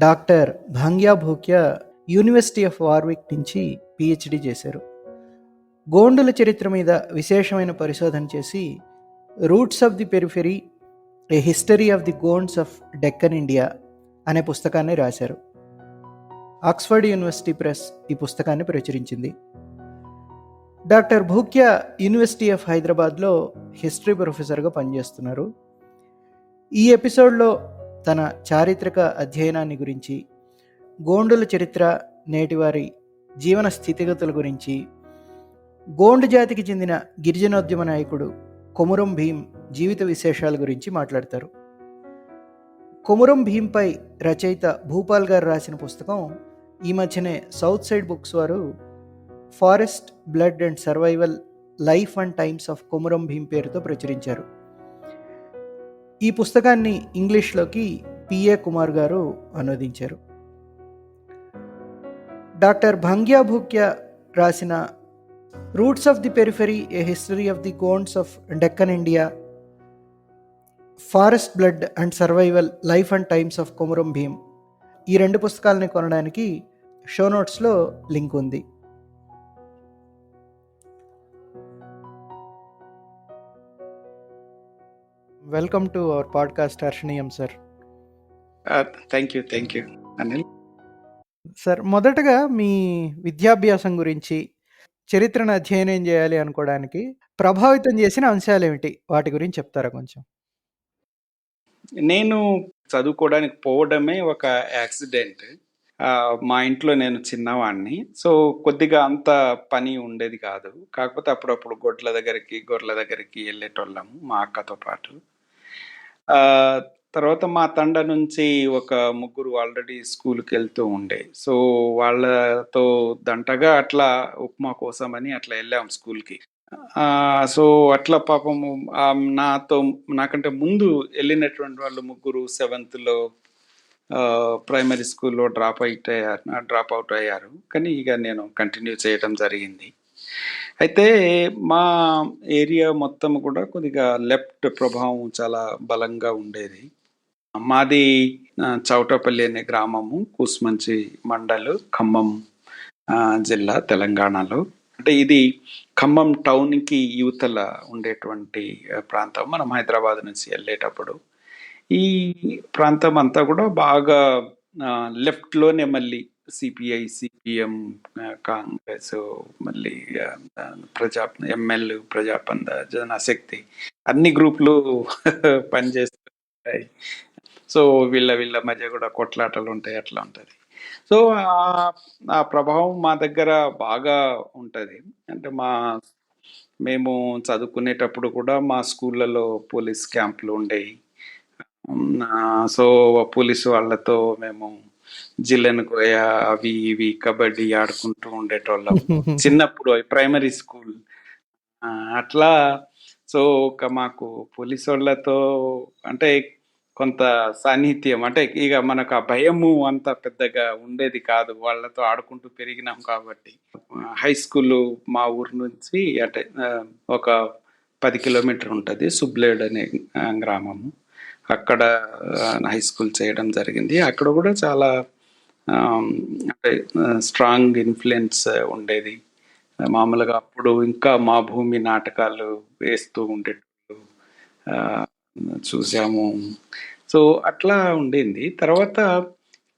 Doctor Bhangya Bhukya university of Warwick నుంచి PhD చేశారు. గోండుల చరిత్ర మీద విశేషమైన పరిశోధన చేసి roots of the periphery a history of the Gonds of Deccan India అనే పుస్తకాన్ని రాశారు. ఆక్స్ఫర్డ్ యూనివర్సిటీ ప్రెస్ ఈ పుస్తకాన్ని ప్రచురించింది. డాక్టర్ భూక్యా యూనివర్సిటీ ఆఫ్ హైదరాబాద్లో హిస్టరీ ప్రొఫెసర్గా పనిచేస్తున్నారు. ఈ ఎపిసోడ్లో తన చారిత్రక అధ్యయనాన్ని గురించి, గోండుల చరిత్ర, నేటివారి జీవన స్థితిగతుల గురించి, గోండు జాతికి చెందిన గిరిజనోద్యమ నాయకుడు కొమురం భీం జీవిత విశేషాల గురించి మాట్లాడతారు. కొమురం భీంపై రచయిత భూపాల్ గారు రాసిన పుస్తకం ఈ మధ్యనే సౌత్ సైడ్ బుక్స్ వారు forest, blood and survival, life and times of Komaram Bheem పేరుతో ప్రచురించారు. ఈ పుస్తకాన్ని ఇంగ్లీష్లోకి పిఏ కుమార్ గారు అనువదించారు. డాక్టర్ భాంగ్యా భూక్యా రాసిన roots of the periphery a history of the Gonds of Deccan India, forest, blood and survival, life and times of Komaram Bheem, ఈ రెండు పుస్తకాలని కొనడానికి షో నోట్స్లో లింక్ ఉంది. Welcome to our podcast Harshaneeyam sir. Thank you Anil. Sir, మొదటగా మీ విద్యాభ్యాసం గురించి, చరిత్రను అధ్యయనం చేయాలి అనుకోవడానికి ప్రభావితం చేసిన అంశాలు ఏమిటి, వాటి గురించి చెప్తారా కొంచెం? నేను చదువుకోవడానికి పోవడమే ఒక యాక్సిడెంట్. మా ఇంట్లో నేను చిన్నవాడిని, సో కొద్దిగా అంత పని ఉండేది కాదు. కాకపోతే అప్పుడప్పుడు గొర్రెల దగ్గరికి వెళ్ళేటోళ్ళము మా అక్కతో పాటు. తర్వాత మా తండ నుంచి ఒక ముగ్గురు ఆల్రెడీ స్కూల్కి వెళ్తూ ఉండే, సో వాళ్ళతో దంటగా అట్లా ఉప్మా కోసమని అట్లా వెళ్ళాం స్కూల్కి. సో అట్లా పాపము నాకంటే ముందు వెళ్ళినటువంటి వాళ్ళు ముగ్గురు 7th ప్రైమరీ స్కూల్లో డ్రాప్ అవుట్ అయ్యారు. కానీ ఇక నేను కంటిన్యూ చేయడం జరిగింది. అయితే మా ఏరియా మొత్తం కూడా కొద్దిగా లెఫ్ట్ ప్రభావం చాలా బలంగా ఉండేది. మాది చౌటపల్లి అనే గ్రామము, కూసుమంచి మండలు, ఖమ్మం జిల్లా, తెలంగాణలో. అంటే ఇది ఖమ్మం టౌన్కి యువతల ఉండేటువంటి ప్రాంతం. మనం హైదరాబాద్ నుంచి వెళ్ళేటప్పుడు ఈ ప్రాంతం అంతా కూడా బాగా లెఫ్ట్లోనే మళ్ళీ సిపిఐ, సిపిఎం, కాంగ్రెస్, మళ్ళీ ఎంఎల్, ప్రజాపంద, జనశక్తి, అన్ని గ్రూపులు పనిచేస్తుంటాయి. సో వీళ్ళ మధ్య కూడా కొట్లాటలు ఉంటాయి, అట్లా ఉంటుంది. సో ఆ ప్రభావం మా దగ్గర బాగా ఉంటుంది. అంటే మేము చదువుకునేటప్పుడు కూడా మా స్కూళ్ళలో పోలీస్ క్యాంపులు ఉండేవి. సో పోలీసు వాళ్ళతో మేము జిల్లెను కోయ, అవి ఇవి కబడ్డీ ఆడుకుంటూ ఉండేటోళ్ళం చిన్నప్పుడు, ప్రైమరీ స్కూల్ అట్లా. సో మాకు పోలీసు వాళ్ళతో అంటే కొంత సాన్నిహిత్యం, అంటే ఇక మనకు ఆ భయము అంత పెద్దగా ఉండేది కాదు, వాళ్ళతో ఆడుకుంటూ పెరిగినాం కాబట్టి. హై స్కూల్ మా ఊరు నుంచి అంటే ఒక 10 కిలోమీటర్ ఉంటుంది, సుబ్లేడ్ అనే గ్రామము. అక్కడ హై స్కూల్ చేయడం జరిగింది. అక్కడ కూడా చాలా అంటే స్ట్రాంగ్ ఇన్ఫ్లుయెన్స్ ఉండేది. మామూలుగా అప్పుడు ఇంకా మా భూమి నాటకాలు వేస్తూ ఉండేటప్పుడు చూసాము. సో అట్లా ఉండింది. తర్వాత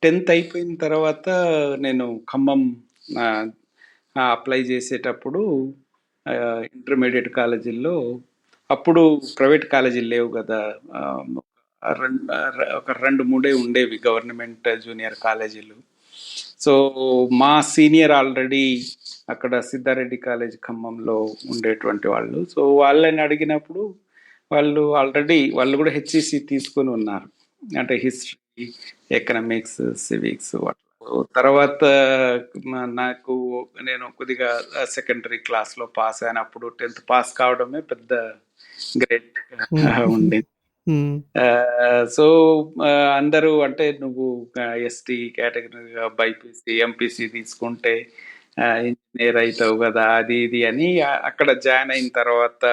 10th అయిపోయిన తర్వాత నేను ఖమ్మం అప్లై చేసేటప్పుడు ఇంటర్మీడియట్ కాలేజీల్లో, అప్పుడు ప్రైవేట్ కాలేజీలు లేవు కదా, ఒక 2-3 ఉండేవి గవర్నమెంట్ జూనియర్ కాలేజీలు. సో మా సీనియర్ ఆల్రెడీ అక్కడ సిద్ధారెడ్డి కాలేజ్ ఖమ్మంలో ఉండేటువంటి వాళ్ళు. సో వాళ్ళని అడిగినప్పుడు వాళ్ళు కూడా హెచ్ఈసి తీసుకొని ఉన్నారు, అంటే హిస్టరీ, ఎకనామిక్స్, సివిక్స్. తర్వాత నేను కొద్దిగా సెకండరీ క్లాస్లో పాస్ అయినప్పుడు 10th పాస్ కావడమే పెద్ద గ్రేట్ ఉండేది. సో అందరూ అంటే నువ్వు ఎస్టీ కేటగిరీగా బైపీసీ, ఎంపీసీ తీసుకుంటే ఇంజనీర్ అవుతావు కదా, అది ఇది అని అక్కడ జాయిన్ అయిన తర్వాత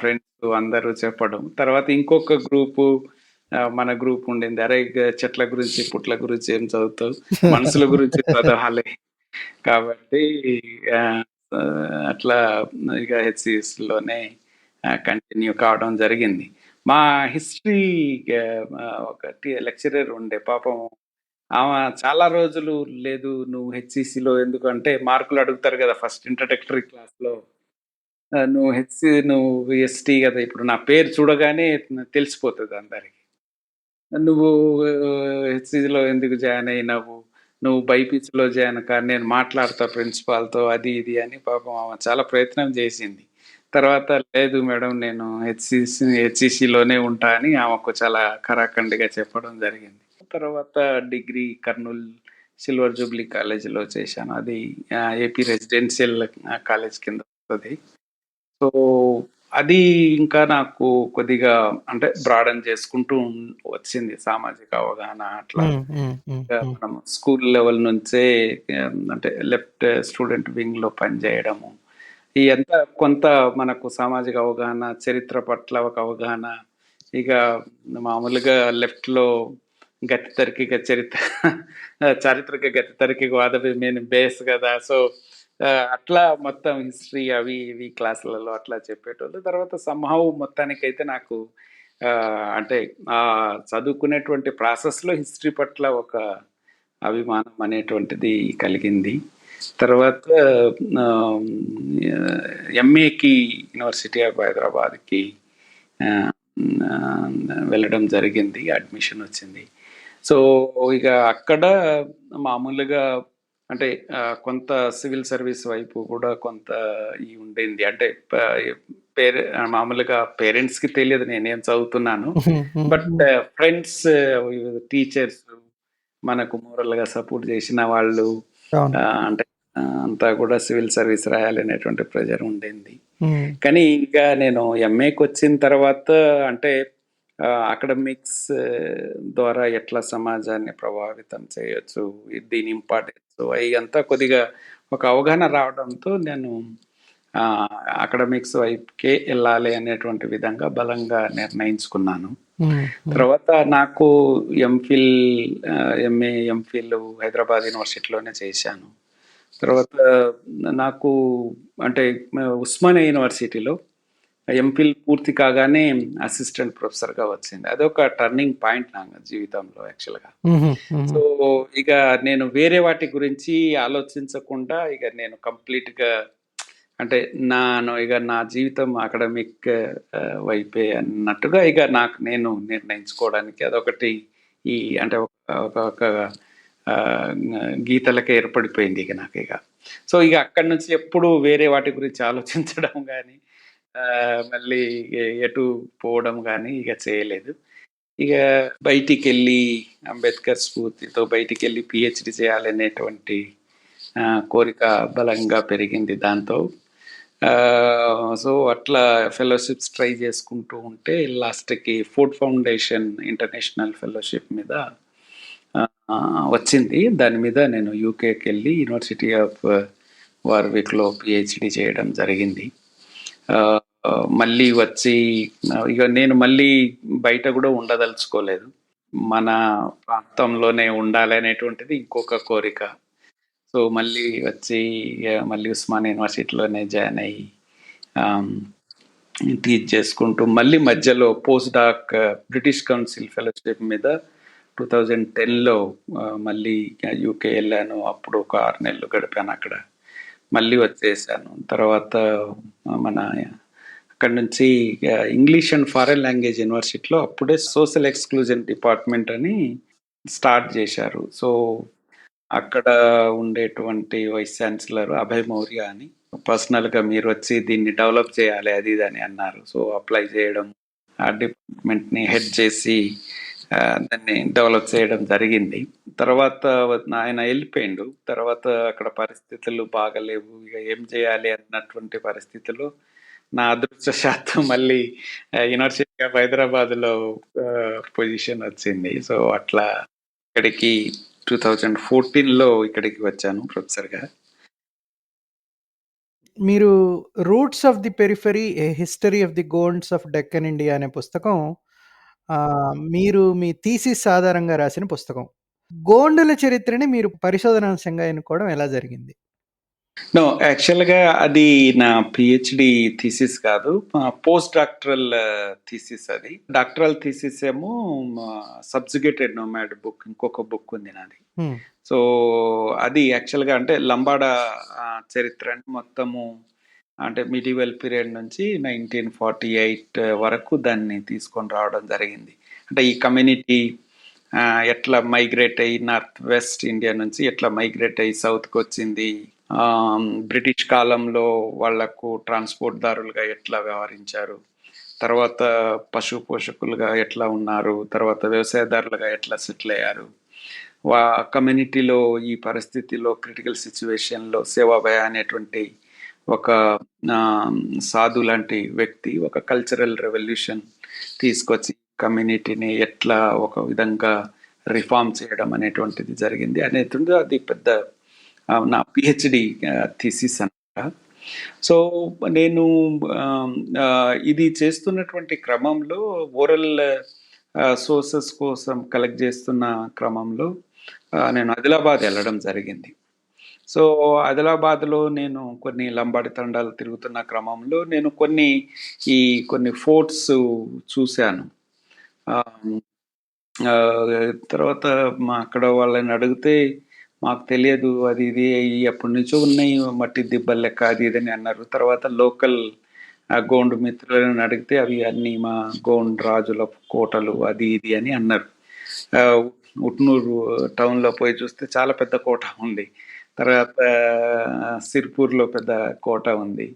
ఫ్రెండ్స్ అందరూ చెప్పడం. తర్వాత ఇంకొక గ్రూపు మన గ్రూప్ ఉండింది. అరే! చెట్ల గురించి, పుట్ల గురించి ఏం చదువుతావు? మనుషుల గురించి చదవాలి. కాబట్టి ఆహ్, అట్లా ఇక హెచ్‌సిఎస్‌లోనే కంటిన్యూ కావడం జరిగింది. మా హిస్టరీ ఒకటి లెక్చరర్ ఉండే పాపం ఆమె చాలా రోజులు లేదు నువ్వు హెచ్‌సిసిలో ఎందుకంటే మార్కులు అడుగుతారు కదా! ఫస్ట్ ఇంట్రడక్టరీ క్లాస్‌లో. నువ్వు ఎస్‌టి కదా! ఇప్పుడు నా పేరు చూడగానే తెలిసిపోతది అందరికి. నువ్వు హెచ్‌సిలో ఎందుకు జాయిన్ అయినావు? నువ్వు బైపీసీలో జాయిన్ కా నేను మాట్లాడతా ప్రిన్సిపాల్‌తో అది ఇది అని పాపం ఆమె చాలా ప్రయత్నం చేసింది. తర్వాత లేదు మేడం నేను హెచ్‌సిసిలోనే ఉంటా అని ఆమెకు చాలా ఖరాఖండిగా చెప్పడం జరిగింది. తర్వాత డిగ్రీ కర్నూల్ సిల్వర్ జూబ్లీ కాలేజీలో చేశాను. అది ఏపీ రెసిడెన్షియల్ కాలేజ్ కింద వస్తది. సో, అది ఇంకా నాకు కొద్దిగా అంటే బ్రాడన్ చేసుకుంటూ వచ్చింది సామాజిక అవగాహన అట్లా. హ్మ్. హ్మ్. హ్మ్. ఇంకా హ్మ్. మనం స్కూల్ లెవెల్ నుంచే అంటే లెఫ్ట్ స్టూడెంట్ వింగ్‌లో పనిచేయడము. ఈ ఎంత కొంత మనకు సామాజిక అవగాహన, చరిత్ర పట్ల ఒక అవగాహన, ఇక మామూలుగా లెఫ్ట్‌లో గతి తరికిగ చారిత్రక గతి తరికిగ వాదవి మెయిన్ బేస్ గదా! సో, అట్లా మొత్తం హిస్టరీ అవి ఇవి క్లాసులలో అట్లా చెప్పేటోళ్ళు. తర్వాత సంహౌ మొత్తానికైతే నాకు అంటే చదువుకునేటువంటి ప్రాసెస్‌లో హిస్టరీ పట్ల ఒక అభిమానం అనేటువంటిది కలిగింది. తర్వాత ఆహ్, ఎంఏకి యూనివర్సిటీ ఆఫ్ హైదరాబాద్‌కి ఆహ్, ఆహ్, వెళ్ళడం జరిగింది. అడ్మిషన్ వచ్చింది. సో, ఇక అక్కడ మామూలుగా అంటే కొంత సివిల్ సర్వీస్ వైపు కూడా కొంత ఉండింది. అంటే మామూలుగా పేరెంట్స్‌కి తెలియదు నేనేం చదువుతున్నాను. హ్మ్. హ్మ్. బట్ హ్మ్. ఫ్రెండ్స్, టీచర్స్ మనకు మోరల్‌గా సపోర్ట్ చేసిన వాళ్ళు అవును. అంటే అంతా కూడా సివిల్ సర్వీస్ రాయాలనేటువంటి ప్రెషర్ ఉండింది. హ్మ్. కానీ ఇంకా నేను ఎంఏకొచ్చిన తర్వాత అంటే అకాడమిక్స్ ద్వారా ఎట్లా సమాజాన్ని ప్రభావితం చేయొచ్చు, దీని ఇంపార్టెన్స్ అయ్యంతా కొద్దిగా ఒక అవగాహన రావడంతో నేను అకాడమిక్స్ వైపుకే వెళ్ళాలి అనేటువంటి విధంగా బలంగా నిర్ణయించుకున్నాను. హ్మ్. హ్మ్. తర్వాత నాకు ఎంఫిల్, ఎంఏ, ఎంఫిల్ హైదరాబాద్ యూనివర్సిటీలోనే చేశాను. తర్వాత నాకు అంటే ఉస్మానియా యూనివర్సిటీలో ఎంఫిల్ పూర్తి కాగానే అసిస్టెంట్ ప్రొఫెసర్‌గా వచ్చింది. అదొక టర్నింగ్ పాయింట్ నా జీవితంలో యాక్చువల్‌గా. హుహు. హుహు. సో, ఇక నేను వేరే వాటి గురించి ఆలోచించకుండా ఇక నేను కంప్లీట్‌గా అంటే నా జీవితం అకాడమిక్ వైపే అన్నట్టుగా ఇక నాకు నేను నిర్ణయించుకోవడానికి అదొకటి ఈ అంటే ఒక ఆహ్, గీతలకి ఏర్పడిపోయింది ఇక నాకిక. సో, ఇక అక్కడి నుంచి ఎప్పుడు వేరే వాటి గురించి ఆలోచించడం గానీ, మళ్ళీ ఎటు పోవడం గానీ ఇక చేయలేదు. ఇక బయటికెళ్ళి అంబేద్కర్ స్ఫూర్తితో బయటికెళ్ళి పీహెచ్‌డీ చేయాలనేటువంటి కోరిక బలంగా పెరిగింది దాంతో. సో, అట్లా ఫెలోషిప్స్ ట్రై చేసుకుంటూ ఉంటే లాస్ట్‌కి ఫుడ్ ఫౌండేషన్ ఇంటర్నేషనల్ ఫెలోషిప్ మీద వచ్చింది. దాని మీద నేను యూకేకెళ్ళి యూనివర్సిటీ ఆఫ్ వార్విక్‌లో పీహెచ్‌డీ చేయడం జరిగింది. ఆహ్, మళ్ళీ వచ్చి ఇక నేను మళ్ళీ బయట గూడా ఉండదలుచుకోలేదు. మన ప్రాంతంలోనే ఉండాలనేటువంటిది ఇంకొక కోరిక. సో, మళ్ళీ వచ్చి మళ్ళీ ఉస్మానియా యూనివర్సిటీలోనే జాయిన్ అయ్యి ఆహ్, టీచ్ చేసుకుంటూ మళ్ళీ మధ్యలో post doc British council fellowship మీద 2010లో మళ్ళీ యూకే వెళ్ళాను. అప్పుడు ఒక 6 నెలలు గడిపాను అక్కడ. మళ్ళీ వచ్చేసాను. తర్వాత మన అక్కడి నుంచి ఇంగ్లీష్ అండ్ ఫారెన్ లాంగ్వేజ్ యూనివర్సిటీలో అప్పుడే సోషల్ ఎక్స్‌క్లూజన్ డిపార్ట్‌మెంట్ అని స్టార్ట్ చేశారు. సో, అక్కడ ఉండేటువంటి వైస్ ఛాన్సలర్ అభయ్ మౌర్య అని పర్సనల్‌గా మీరొచ్చి దీన్ని డెవలప్ చేయాలి అది ఇది అని అన్నారు. సో, అప్లై చేయడం, ఆ డిపార్ట్‌మెంట్‌ని హెడ్ చేసి దాన్ని డెవలప్ చేయడం జరిగింది. తర్వాత ఆయన ఎళ్ళిపోయిండు. తర్వాత అక్కడ పరిస్థితులు బాగాలేవు. ఇక ఏం చేయాలి అన్నటువంటి పరిస్థితిలో నా అదృష్టవశాత్తు మళ్ళీ యూనివర్సిటీ ఆఫ్ హైదరాబాద్‌లో పొజిషన్ వచ్చింది. సో, అట్లా ఇక్కడికి 2014లో ఇక్కడికి వచ్చాను ప్రొఫెసర్‌గా. మీరు 'roots of the periphery: a history of the Gonds of Deccan India' అనే పుస్తకం మీరు మీ థీసిస్ ఆధారంగా రాసిన పుస్తకం. గోండుల చరిత్రని మీరు పరిశోధనాంశంగా ఎన్నుకోవడం ఎలా జరిగింది? నో. యాక్చువల్‌గా అది నా పీహెచ్‌డీ థీసిస్ కాదు. పోస్ట్ డాక్టరల్ థీసిస్ అది. డాక్టరల్ థీసిస్ ఏమో సబ్జుగేటెడ్ నోమాడ్ బుక్, ఇంకొక బుక్ ఉంది నాది. హ్మ్. సో, అది యాక్చువల్‌గా అంటే లంబాడా చరిత్రని మొత్తము అంటే మిడివల్ పీరియడ్ నుంచి 1948 వరకు దాన్ని తీసుకొని రావడం జరిగింది. అంటే ఈ కమ్యూనిటీ ఎట్లా మైగ్రేట్ అయ్యి నార్త్ వెస్ట్ ఇండియా నుంచి ఎట్లా మైగ్రేట్ అయ్యి సౌత్‌కొచ్చింది. బ్రిటిష్ కాలంలో వాళ్లకు ట్రాన్స్‌పోర్ట్ దారులుగా ఎట్లా వ్యవహరించారు. తర్వాత పశు పోషకులుగా ఎట్లా ఉన్నారు. తర్వాత వ్యవసాయదారులుగా ఎట్లా సెటిల్ అయ్యారు. కమ్యూనిటీలో ఈ పరిస్థితిలో క్రిటికల్ సిచ్యువేషన్‌లో సేవాభాయ్ అనేటువంటి ఒక సాధు లాంటి వ్యక్తి ఒక కల్చరల్ రెవల్యూషన్ తీసుకొచ్చి కమ్యూనిటీని ఎట్లా ఒక విధంగా రిఫార్మ్ చేయడం అనేటువంటిది జరిగింది అనేటువంటి అది పెద్ద నా పిహెచ్డి థీసిస్ అన్నమాట. సో నేను ఇది చేస్తున్నటువంటి క్రమంలో ఓరల్ సోర్సెస్ కోసం కలెక్ట్ చేస్తున్న క్రమంలో నేను ఆదిలాబాద్ వెళ్ళడం జరిగింది. సో ఆదిలాబాద్లో నేను కొన్ని లంబాడి తండాలు తిరుగుతున్న క్రమంలో నేను కొన్ని ఫోర్ట్స్ చూశాను. తర్వాత అక్కడ వాళ్ళని అడిగితే మాకు తెలియదు, అది ఇది ఎప్పటి నుంచో ఉన్నాయి మట్టి దిబ్బలు లెక్క అది ఇది అని అన్నారు. తర్వాత లోకల్ గోండు మిత్రులను అడిగితే అవి అన్ని మా గోండు రాజుల కోటలు అది ఇది అని అన్నారు. ఉట్నూరు టౌన్లో పోయి చూస్తే చాలా పెద్ద కోట ఉంది. తర్వాత సిర్పూర్లో పెద్ద కోట ఉంది.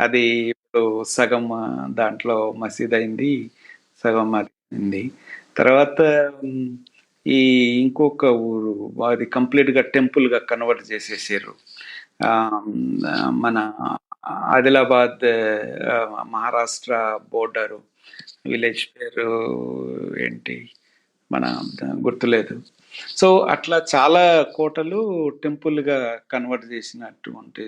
అది ఇప్పుడు సగం దాంట్లో మసీద్ అయింది, సగం అది ఉంది. తర్వాత ఈ ఇంకొక ఊరు అది కంప్లీట్గా టెంపుల్గా కన్వర్ట్ చేసేసారు. మన ఆదిలాబాద్ మహారాష్ట్ర బోర్డరు విలేజ్ పేరు ఏంటి మన గుర్తులేదు. సో అట్లా చాలా కోటలు టెంపుల్గా కన్వర్ట్ చేసినటువంటి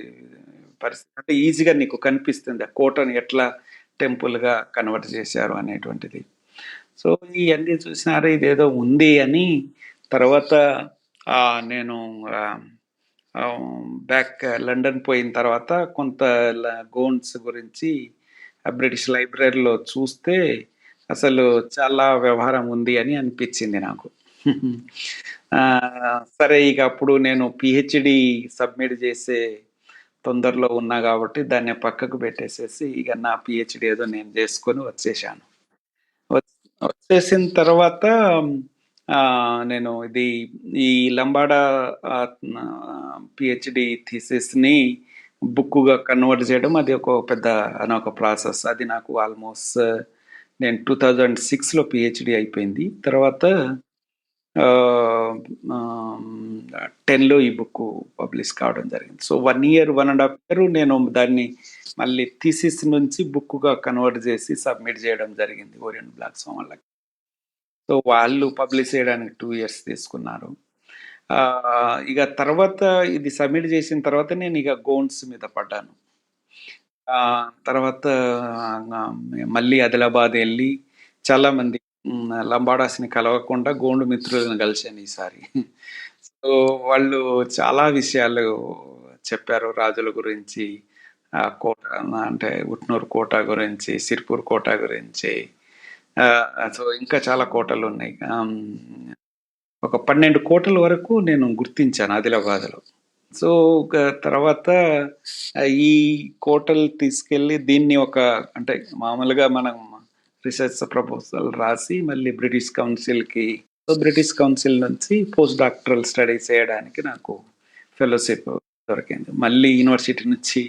పరిస్థితి. అంటే ఈజీగా నీకు కనిపిస్తుంది ఆ కోటను ఎట్లా టెంపుల్గా కన్వర్ట్ చేశారు అనేటువంటిది. సో ఇవన్నీ చూసినారు ఇదేదో ఉంది అని. తర్వాత నేను బ్యాక్ లండన్ పోయిన తర్వాత కొంత గోండ్స్ గురించి బ్రిటిష్ లైబ్రరీలో చూస్తే అసలు చాలా వ్యవహారం ఉంది అని అనిపించింది నాకు. సరే ఇక అప్పుడు నేను పిహెచ్డి సబ్మిట్ చేసే తొందరలో ఉన్నా కాబట్టి దాన్ని పక్కకు పెట్టేసేసి ఇక నా పిహెచ్డి ఏదో నేను చేసుకొని వచ్చేసాను. వచ్చేసిన తర్వాత నేను ఈ లంబాడా పిహెచ్డి థీసిస్ని బుక్గా కన్వర్ట్ చేయడం అది ఒక పెద్ద ఒక ప్రాసెస్. అది నాకు ఆల్మోస్ట్ నేను 2006లో పిహెచ్డి అయిపోయింది. తర్వాత 10లో ఈ బుక్ పబ్లిష్ కావడం జరిగింది. సో 1 ఇయర్ 1.5 ఇయర్ నేను దాన్ని మళ్ళీ థీసిస్ నుంచి బుక్గా కన్వర్ట్ చేసి సబ్మిట్ చేయడం జరిగింది ఓరియంట్ బ్లాక్ స్వామ్ వాళ్ళకి. సో వాళ్ళు పబ్లిష్ చేయడానికి 2 ఇయర్స్ తీసుకున్నారు. ఇక తర్వాత ఇది సబ్మిట్ చేసిన తర్వాత నేను ఇక గోండ్స్ మీద పడ్డాను. తర్వాత మళ్ళీ ఆదిలాబాద్ వెళ్ళి చాలా మంది లంబాడాస్ని కలవకుండా గోండు మిత్రులను కలిశాను ఈసారి. సో వాళ్ళు చాలా విషయాలు చెప్పారు రాజుల గురించి, కోట అంటే ఉట్నూరు కోట గురించి, సిర్పూర్ కోట గురించి. సో ఇంకా చాలా కోటలు ఉన్నాయి. ఒక 12 కోటల వరకు నేను గుర్తించాను ఆదిలాబాద్లో. సో తర్వాత ఈ కోటలు తీసుకెళ్ళి దీన్ని అంటే మామూలుగా మనం రీసెర్చ్ ప్రపోజల్ రాసి మళ్ళీ బ్రిటిష్ కౌన్సిల్కి, సో బ్రిటిష్ కౌన్సిల్ నుంచి పోస్ట్ డాక్టరల్ స్టడీస్ చేయడానికి నాకు ఫెలోషిప్ దొరికింది. మళ్ళీ యూనివర్సిటీ నుంచి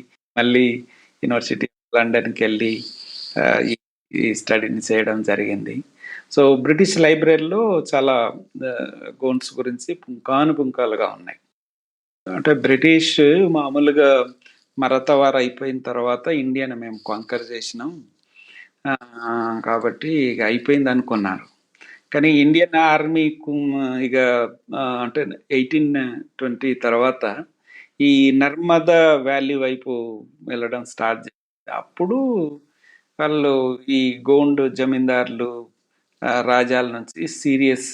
యూనివర్సిటీ లండన్కి వెళ్ళి ఈ స్టడీని చేయడం జరిగింది. సో బ్రిటిష్ లైబ్రరీలో చాలా గోండ్స్ గురించి పుంకాలుగా ఉన్నాయి. అంటే బ్రిటిష్ మామూలుగా మరతవారు అయిపోయిన తర్వాత ఇండియాని మేము కాంకర్ చేసినాం కాబట్టి ఇక అయిపోయింది అనుకున్నారు. కానీ ఇండియన్ ఆర్మీ ఇక అంటే 1820 తర్వాత ఈ నర్మదా వ్యాలీ వైపు వెళ్ళడం స్టార్ట్ చేసి అప్పుడు వాళ్ళు ఈ గోండ్ జమీందారులు రాజ్యాల నుంచి సీరియస్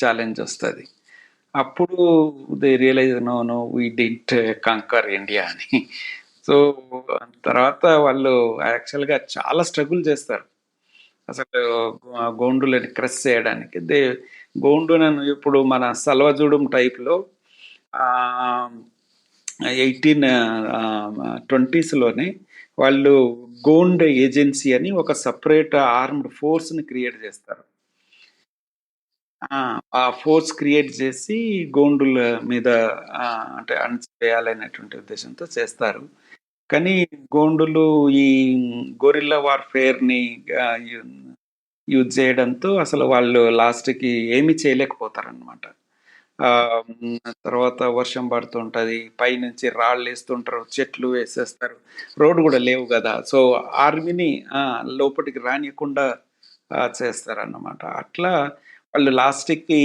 ఛాలెంజ్ వస్తది. అప్పుడు they realize no no we didn't conquer India అని. సో తర్వాత వాళ్ళు యాక్చువల్‌గా చాలా స్ట్రగుల్ చేస్తారు. అసలు గోండులని క్రష్ చేయడానికి. గోండులను ఇప్పుడు మన సల్వజూడం టైప్‌లో ఆహ్, 1820స్‌లోనే వాళ్ళు గోండ్ ఏజెన్సీ అని ఒక సెపరేట్ ఆర్మ్డ్ ఫోర్స్‌ని క్రియేట్ చేస్తారు. ఆ! ఆ ఫోర్స్ క్రియేట్ చేసి గోండుల మీద అంటే అణచివేయాలనేటువంటి ఉద్దేశంతో చేస్తారు. కానీ గోండులు ఈ గొరిల్లా వార్‌ఫేర్‌ని ఆహ్, యు యూజ్ చేయడంతో అసలు వాళ్ళు లాస్ట్‌కి ఏమి చేయలేకపోతారనమాట. తర్వాత వర్షం పడుతుంటది. పైనుంచి రాళ్ళేస్తుంటారు. చెట్లు వేసేస్తారు. రోడ్ గూడా లేవు గదా! సో, ఆర్మీని ఆ! లోపటికి రానీయకుండా చేస్తారన్నమాట. అట్లా వాళ్ళు లాస్ట్‌కి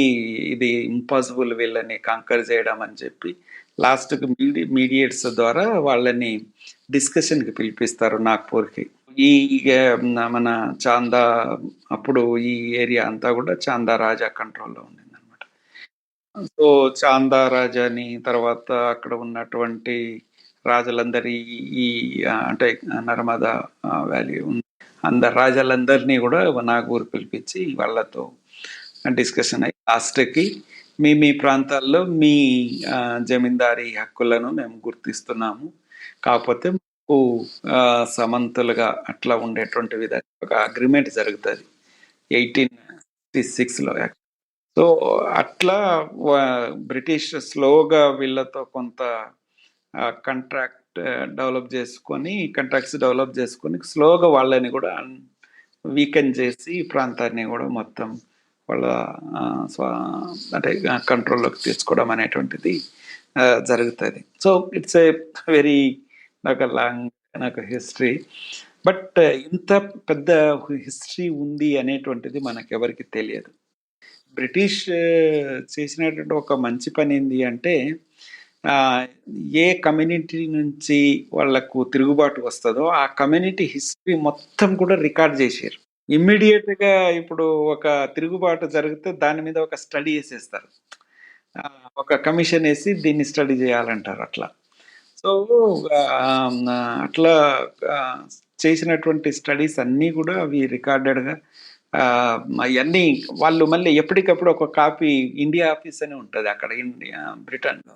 ఇది ఇంపాసిబుల్ వీళ్ళని కాంకర్ చేయడం అని చెప్పి లాస్ట్‌కి మీడియేట్స్ ద్వారా వాళ్ళని డిస్కషన్‌కి పిలిపిస్తారు నాగ్‌పూర్‌కి. ఈ మన చాందా అప్పుడు ఈ ఏరియా అంతా గూడా చాందా రాజా కంట్రోల్‌లో ఉండిందనమాట. సో, చాందా రాజాని తర్వాత అక్కడ ఉన్నటువంటి రాజులందరి ఈ అంటే నర్మదా వ్యాలీ అందరు రాజాలందరినీ గూడా నాగూర్ పిలిపించి వాళ్ళతో డిస్కషన్ అయ్యి లాస్ట్‌కి మీ మీ ప్రాంతాల్లో మీ జమీందారీ హక్కులను మేము గుర్తిస్తున్నాము. కాకపోతే మాకు సమంతులుగా అట్లా ఉండేటువంటి విధంగా ఒక అగ్రీమెంట్ జరుగుతది. 1866లో సో, అట్లా వ బ్రిటిష్ స్లోగా వీళ్ళతో కొంత కాంట్రాక్ట్స్ డెవలప్ చేసుకొని స్లోగా వాళ్ళని కూడా వీకెన్ చేసి ఈ ప్రాంతాన్ని కూడా మొత్తం వాళ్ళ స్వ అంటే కంట్రోల్లోకి తెచ్చుకోవడం అనేటువంటిది జరుగుతుంది. So it's a very long నాకు హిస్టరీ. బట్ ఇంత పెద్ద హిస్టరీ ఉంది అనేటువంటిది మనకెవరికి తెలియదు. బ్రిటిష్ చేసినటువంటి ఒక మంచి పని ఏంది అంటే ఆహ్, ఏ కమ్యూనిటీ నుంచి వాళ్ళకు తిరుగుబాటు వస్తదో, ఆ కమ్యూనిటీ హిస్టరీ మొత్తం కూడా రికార్డ్ జేషిర్రు. ఇమ్మీడియేట్‌గా ఇప్పుడు ఒక తిరుగుబాటు జరిగితే దాని మీద ఒక స్టడీ యేసేస్తారు. ఒక కమిషన్ యేసి దీన్ని స్టడీ జేయాలంటారు అట్లా. సో, అట్లా ఆహ్, చేసినటువంటి స్టడీస్ అన్నీ గూడా అవి రికార్డెడ్‌గా అయన్నీ వాళ్ళు మళ్ళీ ఎప్పటికప్పుడు ఒక కాపీ ఇండియా ఆఫీస్ అని ఉంటది అక్కడ బ్రిటన్‌లో.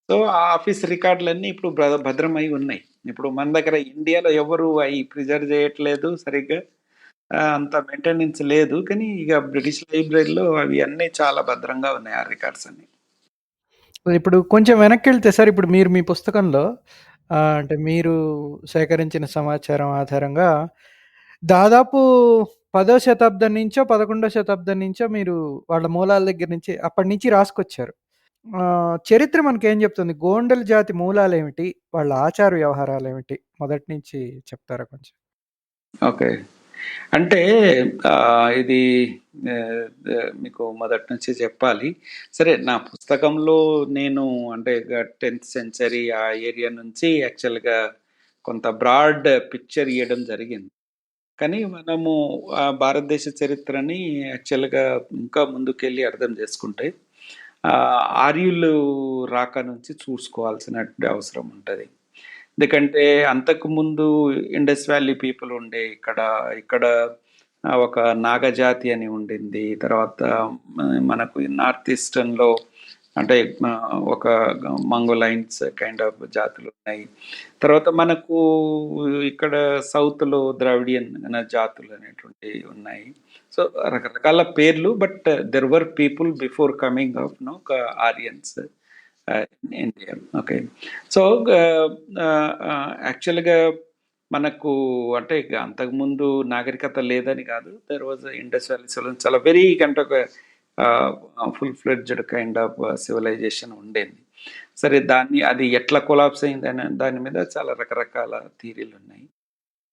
సో, ఆ ఆఫీస్ రికార్డులన్నీ ఇప్పుడు భద్రమై ఉన్నాయి. ఇప్పుడు మన దగ్గర ఇండియాలో ఎవరు అయి ప్రిజర్వ్ చేయట్లేదు సరిగ్గా. అంత మెయింటెనెన్స్ లేదు. కానీ ఇక బ్రిటిష్ లైబ్రరీలో అవి అన్నీ చాలా భద్రంగా ఉన్నాయి ఆ రికార్డ్స్ అన్నీ. ఇప్పుడు కొంచెం వెనక్కెళ్తే సార్ ఇప్పుడు మీరు మీ పుస్తకంలో అంటే మీరు సేకరించిన సమాచారం ఆధారంగా దాదాపు 10వ శతాబ్దం నుంచో, 11వ శతాబ్దం నుంచో మీరు వాళ్ళ మూలాల దగ్గర నుంచి అప్పటి నుంచి రాసుకొచ్చారు. చరిత్ర మనకేం చెప్తుంది? గోండల్ జాతి మూలాలేమిటి? వాళ్ళ ఆచార వ్యవహారాలేమిటి? మొదటి నుంచి చెప్తారా కొంచెం? ఓకే. అంటే ఇది మీకు మొదటి నుంచి చెప్పాలి. సరే నా పుస్తకంలో నేను అంటే 10థ్ సెంచరీ ఆ ఏరియా నుంచి యాక్చువల్‌గా కొంత బ్రాడ్ పిక్చర్ ఇయ్యడం జరిగింది. కానీ మనము భారతదేశ చరిత్రని యాక్చువల్‌గా ఇంకా ముందుకెళ్ళి అర్థం చేసుకుంటే ఆర్యులు రాక నుంచి చూసుకోవాల్సినటువంటి అవసరం ఉంటది. ఎందుకంటే అంతకుముందు ఇండస్ వ్యాలీ పీపుల్ ఉండే ఇక్కడ. ఇక్కడ ఒక నాగజాతి అని ఉండింది. తర్వాత మనకు నార్త్ ఈస్టర్న్‌లో అంటే ఒక మంగోలైన్స్ కైండ్ ఆఫ్ జాతులున్నాయి. తర్వాత మనకు ఇక్కడ సౌత్‌లో ద్రావిడియన్ జాతులు అనేటువంటివి ఉన్నాయి. సో, రకరకాల పేర్లు but there were people before coming of Aryans in India. Okay. So, యాక్చువల్‌గా మనకు అంటే అంతకుముందు నాగరికత లేదని కాదు. There was Indus Valley civilization చాలా వెరీ అంటే ఒక full fledged kind of civilization ఉండేది. సరే దాన్ని అది ఎట్లా కొలాప్స్ అయిందనే దాని మీద చాలా రకరకాల థియరీలున్నాయి.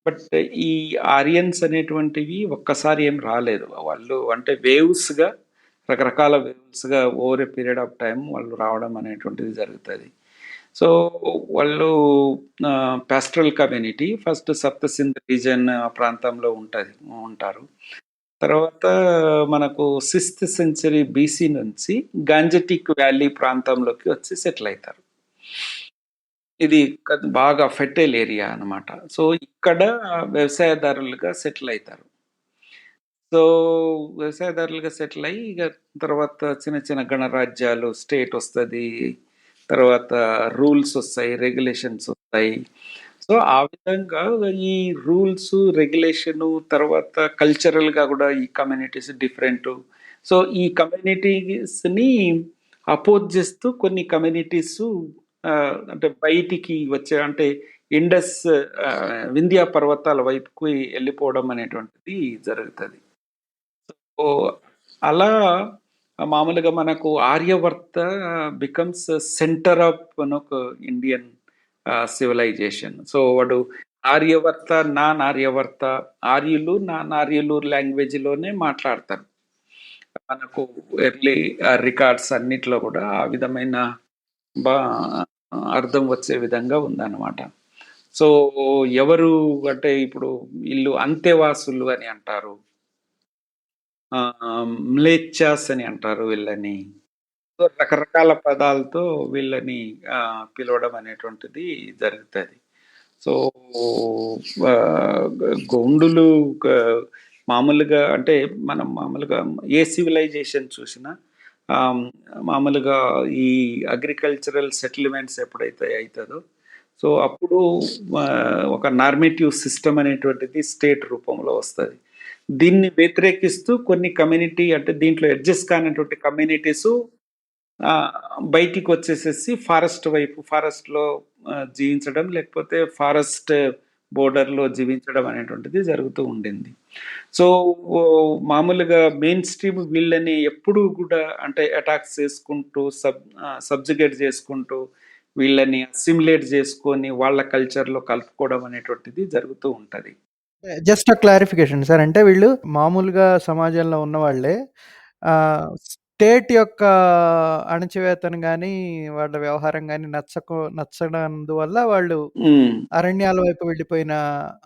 బట్ ఈ ఆరియన్స్ అనేటువంటివి ఒక్కసారి ఏం రాలేదు. వాళ్ళు అంటే వేవ్స్‌గా రకరకాల వేవ్స్‌గా over a period of time వాళ్ళు రావడం అనేటువంటిది జరుగుతది. సో, వాళ్ళు pastoral community first Saptasindh region ప్రాంతంలో ఉంటారు. తర్వాత మనకు 6థ్ సెంచరీ బీసీ నుంచి గాంజెటిక్ వ్యాలీ ప్రాంతంలోకి వచ్చి సెటిల్ అవుతారు. ఇది బాగా ఫెర్టైల్ ఏరియా అన్నమాట. సో, ఇక్కడ వ్యవసాయదారులుగా సెటిల్ అవుతారు. సో, వ్యవసాయదారులుగా సెటిల్ అయ్యి ఇక తర్వాత చిన్న చిన్న గణరాజ్యాలు, స్టేట్ వస్తది. తర్వాత రూల్స్ వస్తాయి, రెగ్యులేషన్స్ వస్తాయి. సో, ఆ విధంగా ఈ రూల్స్, రెగ్యులేషను తర్వాత కల్చరల్‌గా గూడా ఈ కమ్యూనిటీస్ డిఫరెంటు. సో, ఈ కమ్యూనిటీస్‌ని అపోజ్ చేస్తూ కొన్ని కమ్యూనిటీసు అంటే బయటికి వచ్చే అంటే ఇండస్ వింధ్యా పర్వతాల వైపుకి వెళ్ళిపోవడం అనేటువంటిది జరుగుతది. ఓహ్! అలా మామూలుగా మనకు ఆర్యవర్త బికమ్స్ సెంటర్ ఆఫ్ ఒక ఇండియన్ సివిలైజేషన్. సో, వాడు ఆర్యవర్త, నాన్ ఆర్యవర్త, ఆర్యులు, నాన్ ఆర్యులు లాంగ్వేజ్‌లోనే మాట్లాడతారు. మనకు ఎర్లీ రికార్డ్స్ అన్నిట్లో కూడా ఆ విధమైన బా అర్థం వచ్చే విధంగా ఉందన్నమాట. సో, ఎవరు అంటే ఇప్పుడు ఈళ్ళు అంతేవాసులు అని అంటారు. మ్లేచ్చాస్ అని అంటారు వీళ్ళని. సో, రకరకాల పదాలతో వీళ్ళని పిలవడం అనేటువంటిది జరుగుతది. సో, గోండులు క మామూలుగా అంటే మనం మామూలుగా ఏ సివిలైజేషన్ చూసినా ఆహ్, మామూలుగా ఈ అగ్రికల్చరల్ సెటిల్మెంట్స్ ఎప్పుడైతే అయితదో, సో, అప్పుడు ఒక నార్మేటివ్ సిస్టమ్ అనేటువంటిది స్టేట్ రూపంలో వస్తది. దీన్ని వ్యతిరేకిస్తూ కొన్ని కమ్యూనిటీ అంటే దీంట్లో అడ్జస్ట్ కానటువంటి కమ్యూనిటీసు బయటికొచ్చేసేసి ఫారెస్ట్ వైపు ఫారెస్ట్‌లో జీవించడం, లేకపోతే ఫారెస్ట్ బోర్డర్‌లో జీవించడం అనేటువంటిది జరుగుతూ ఉండింది. సో, మామూలుగా మెయిన్ స్ట్రీమ్ వీళ్ళని ఎప్పుడూ గూడా అంటే అటాక్స్ చేసుకుంటూ సబ్జుగేట్ చేసుకుంటూ, వీళ్ళని అసిమిలేట్ చేసుకొని వాళ్ళ కల్చర్‌లో కలుపుకోవడం అనేటువంటిది జరుగుతూ ఉంటది. Just clarification sir. అంటే వీళ్ళు మామూలుగా సమాజంలో ఉన్నవాళ్ళే. స్టేట్ యొక్క అణచివేతను గాని, వాళ్ళ వ్యవహారం గాని నచ్చనందువల్ల వాళ్ళు హ్మ్. అరణ్యాల వైపు వెళ్ళిపోయిన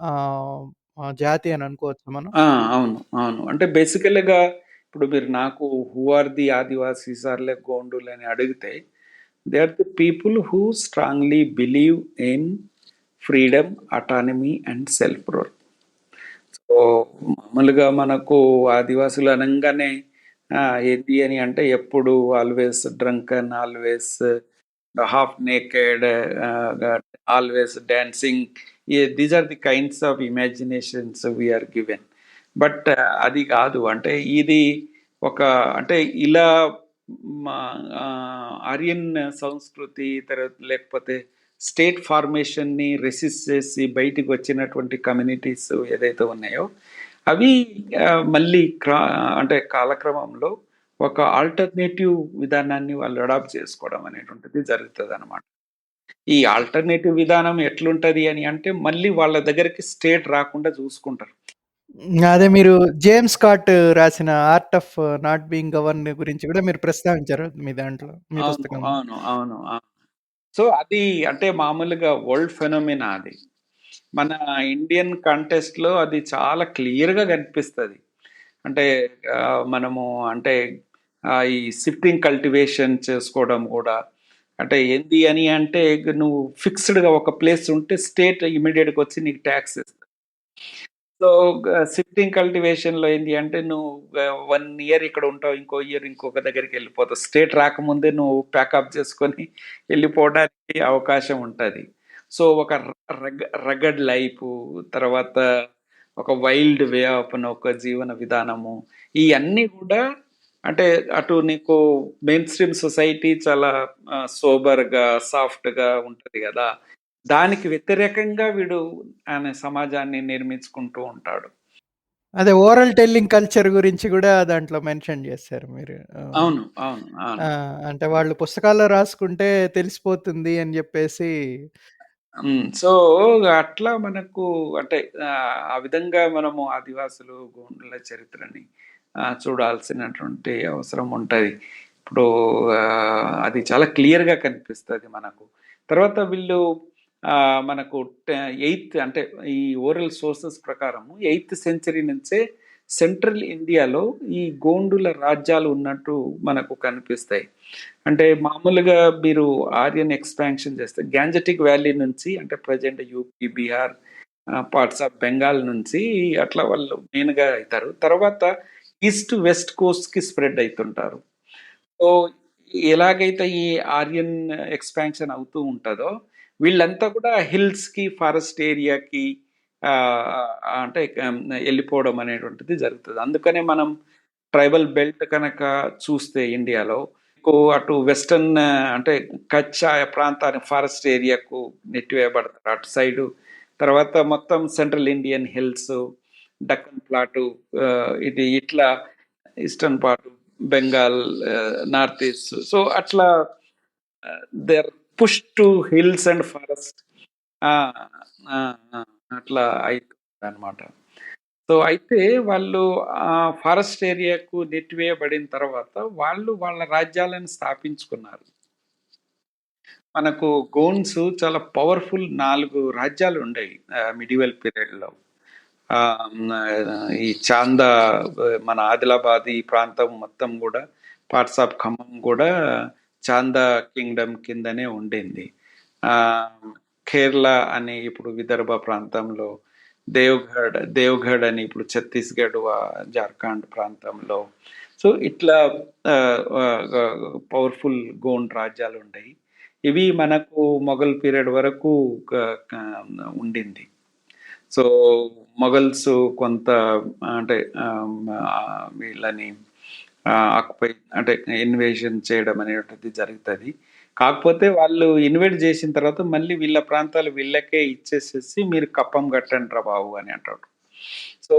ఆహ్, జాతి అని అనుకోవచ్చా మనం? ఆ! అవును. అవును. అంటే బేసికల్‌గా ఇప్పుడు మీరు నాకు who are the Adivasis are like గోండుల్ అని అడిగితే, they are the people who strongly believe in freedom, autonomy and self rule. So, మామూలుగా మనకు ఆదివాసులు అనంగానే ఏంటి అని అంటే ఎప్పుడు always drunken, always half naked, always dancing. These are the kinds of imaginations we are given. But అది కాదు. అంటే ఇది ఒక అంటే ఇలా మా ఆర్యన్ సంస్కృతి తర్వాత లేకపోతే స్టేట్ ఫార్మేషన్‌ని రెసిస్ట్ చేసి బయటికి వచ్చినటువంటి కమ్యూనిటీస్ ఏదైతే ఉన్నాయో, అవి మళ్ళీ అంటే కాలక్రమంలో ఒక ఆల్టర్‌నేటివ్ విధానాన్ని వాళ్ళు అడాప్ట్ చేసుకోవడం అనేటువంటిది జరుగుతదనమాట. ఈ ఆల్టర్‌నేటివ్ విధానం ఎట్లుంటది అని అంటే, మళ్ళీ వాళ్ళ దగ్గరికి స్టేట్ రాకుండా చూసుకుంటారు. అదే మీరు జేమ్స్ స్కాట్ రాసిన 'art of not being governed' గురించి కూడా మీరు ప్రస్తావించారు మీ దాంట్లో, మీ అవును. పుస్తకంలో. అవును. అవును. ఆ! సో, అది అంటే మామూలుగా వరల్డ్ ఫెనోమెనా అది. మన ఇండియన్ కాంటెక్స్ట్‌లో అది చాలా క్లియర్‌గా కనిపిస్తది. అంటే మనము అంటే ఈ షిఫ్టింగ్ కల్టివేషన్ చేసుకోవడం గూడా. అంటే ఏంది అని అంటే నువ్వు ఫిక్స్‌డ్‌గా ఒక ప్లేస్ ఉంటే స్టేట్ ఇమ్మీడియేట్‌గా వచ్చి నీకు టాక్స్ ఏస్తది. సో, షిఫ్టింగ్ కల్టివేషన్‌లో ఏంది అంటే నువ్వు 1 ఇయర్ ఇక్కడ ఉంటావు. ఇంకో ఇయర్ ఇంకొక దగ్గరికెళ్ళిపోతావు. స్టేట్ రాకముందే నువ్వు ప్యాకప్ చేసుకొని వెళ్ళిపోవడానికి అవకాశం ఉంటది. సో, ఒక రగడ్ లైఫు, తర్వాత ఒక వైల్డ్ వే ఆఫ్ ఒక జీవన విధానము, ఇయన్నీ గూడా అంటే అటు నీకు మెయిన్ స్ట్రీమ్ సొసైటీ చాలా సోబర్‌గా, సాఫ్ట్‌గా ఉంటది గదా! దానికి వ్యతిరేకంగా వీడు ఆయన సమాజాన్ని నిర్మించుకుంటూ ఉంటాడు. అదే ఓరల్ టెల్లింగ్ కల్చర్ గురించి కూడా దాంట్లో మెన్షన్ చేశారు మీరు. అవును. అవును. అవును. అంటే వాళ్ళు పుస్తకాల్లో రాసుకుంటే తెలిసిపోతుంది అని చెప్పేసి. సో, అట్లా మనకు అంటే ఆ విధంగా మనము ఆదివాసులు, గోండుల చరిత్రని చూడాల్సినటువంటి అవసరం ఉంటది. ఇప్పుడు అది చాలా క్లియర్‌గా కనిపిస్తది మనకు. తర్వాత వీళ్ళు మనకు టె ఎయిత్ అంటే ఈ ఓరల్ సోర్సెస్ ప్రకారము 8థ్ సెంచరీ నుంచే సెంట్రల్ ఇండియాలో ఈ గోండుల రాజ్యాలు ఉన్నట్టు మనకు కనిపిస్తాయి. అంటే మామూలుగా మీరు ఆర్యన్ ఎక్స్పాన్షన్ చేస్తే గ్యాంజెటిక్ వ్యాలీ నుంచి అంటే present UP, Bihar, parts of Bengal నుంచి అట్లా వాళ్ళు మెయిన్‌గా అయితారు. తర్వాత ఈస్ట్, వెస్ట్ కోస్ట్‌కి స్ప్రెడ్ అయితుంటారు. సో, ఎలాగైతే ఈ ఆర్యన్ ఎక్స్‌పాన్షన్ అవుతూ ఉంటదో, వీళ్ళంతా కూడా హిల్స్‌కి, ఫారెస్ట్ ఏరియాకి అంటే ఎళ్ళిపోవడం అనేటువంటిది జరుగుతది. అందుకనే మనం ట్రైబల్ బెల్ట్ కనుక చూస్తే ఇండియాలో, అటు వెస్టర్న్ అంటే కచ్ ఆ ప్రాంతాన్ని ఫారెస్ట్ ఏరియాకు నెట్టివేయబడతారు అటు సైడు. తర్వాత మొత్తం central Indian hills, Deccan plateau, ఇది ఇట్లా eastern part, Bengal, north east. So, అట్లా they are push to hills and forest. ఆ! ఆ! ఆ! అట్లా అయితుందనమాట. సో, అయితే వాళ్ళు ఫారెస్ట్ ఏరియాకు నెట్టివేయబడిన తర్వాత వాళ్ళు వాళ్ళ రాజ్యాలను స్థాపించుకున్నారు. మనకు గోండ్స్ చాలా పవర్‌ఫుల్ 4 రాజ్యాలుండేయి మిడివల్ పీరియడ్‌లో. ఈ చాందా, మన ఆదిలాబాద్ ఈ ప్రాంతం మొత్తం గూడా, పార్ట్స్ ఆఫ్ ఖమ్మం గూడా చాందా కింగ్‌డమ్ కిందనే ఉండింది. ఆహ్, కేరళ అని ఇప్పుడు విదర్భ ప్రాంతంలో, దేవగఢ్ అని ఇప్పుడు ఛత్తీస్‌గఢ్, జార్ఖండ్ ప్రాంతంలో. సో, ఇట్లా పవర్‌ఫుల్ గోండ్ రాజ్యాలుండేయి. ఇవి మనకు మొఘల్ పీరియడ్ వరకు క క ఉండింది. సో, మొఘల్స్ కొంత అంటే వీళ్ళని ఆక్యుపై అంటే ఇన్వేషన్ చేయడం అనేటువంటిది జరుగుతది. కాకపోతే వాళ్ళు ఇన్వైట్ చేసిన తర్వాత మళ్ళీ వీళ్ళ ప్రాంతాలు వీళ్ళకే ఇచ్చేసేసి మీరు కప్పం కట్టండ్రా బాబు అని అంటాడు. సో,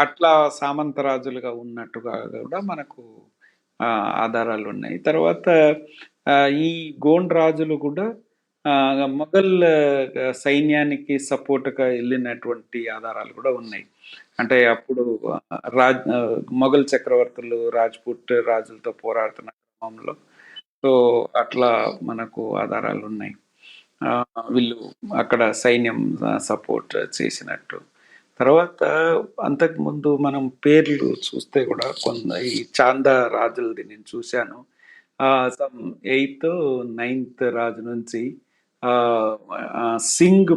అట్లా సామంత రాజులుగా ఉన్నట్టుగా కూడా మనకు ఆధారాలున్నాయి. తర్వాత ఈ గోండ్ రాజులు కూడా మొఘల్ సైన్యానికి సపోర్ట్‌గా ఎళ్ళినటువంటి ఆధారాలు కూడా ఉన్నాయి. అంటే అప్పుడు మొఘల్ చక్రవర్తులు రాజ్‌పుట్ రాజులతో పోరాడుతున్న క్రమంలో సో, అట్లా మనకు ఆధారాలున్నాయి. వీళ్ళు అక్కడ సైన్యం సపోర్ట్ చేసినట్టు. తర్వాత అంతకుముందు మనం పేర్లు చూస్తే గూడా ఈ చాందా రాజులది నేను చూశాను. సమ్ 8థ్, 9థ్ రాజు నుంచి ఆహ్, సింగ్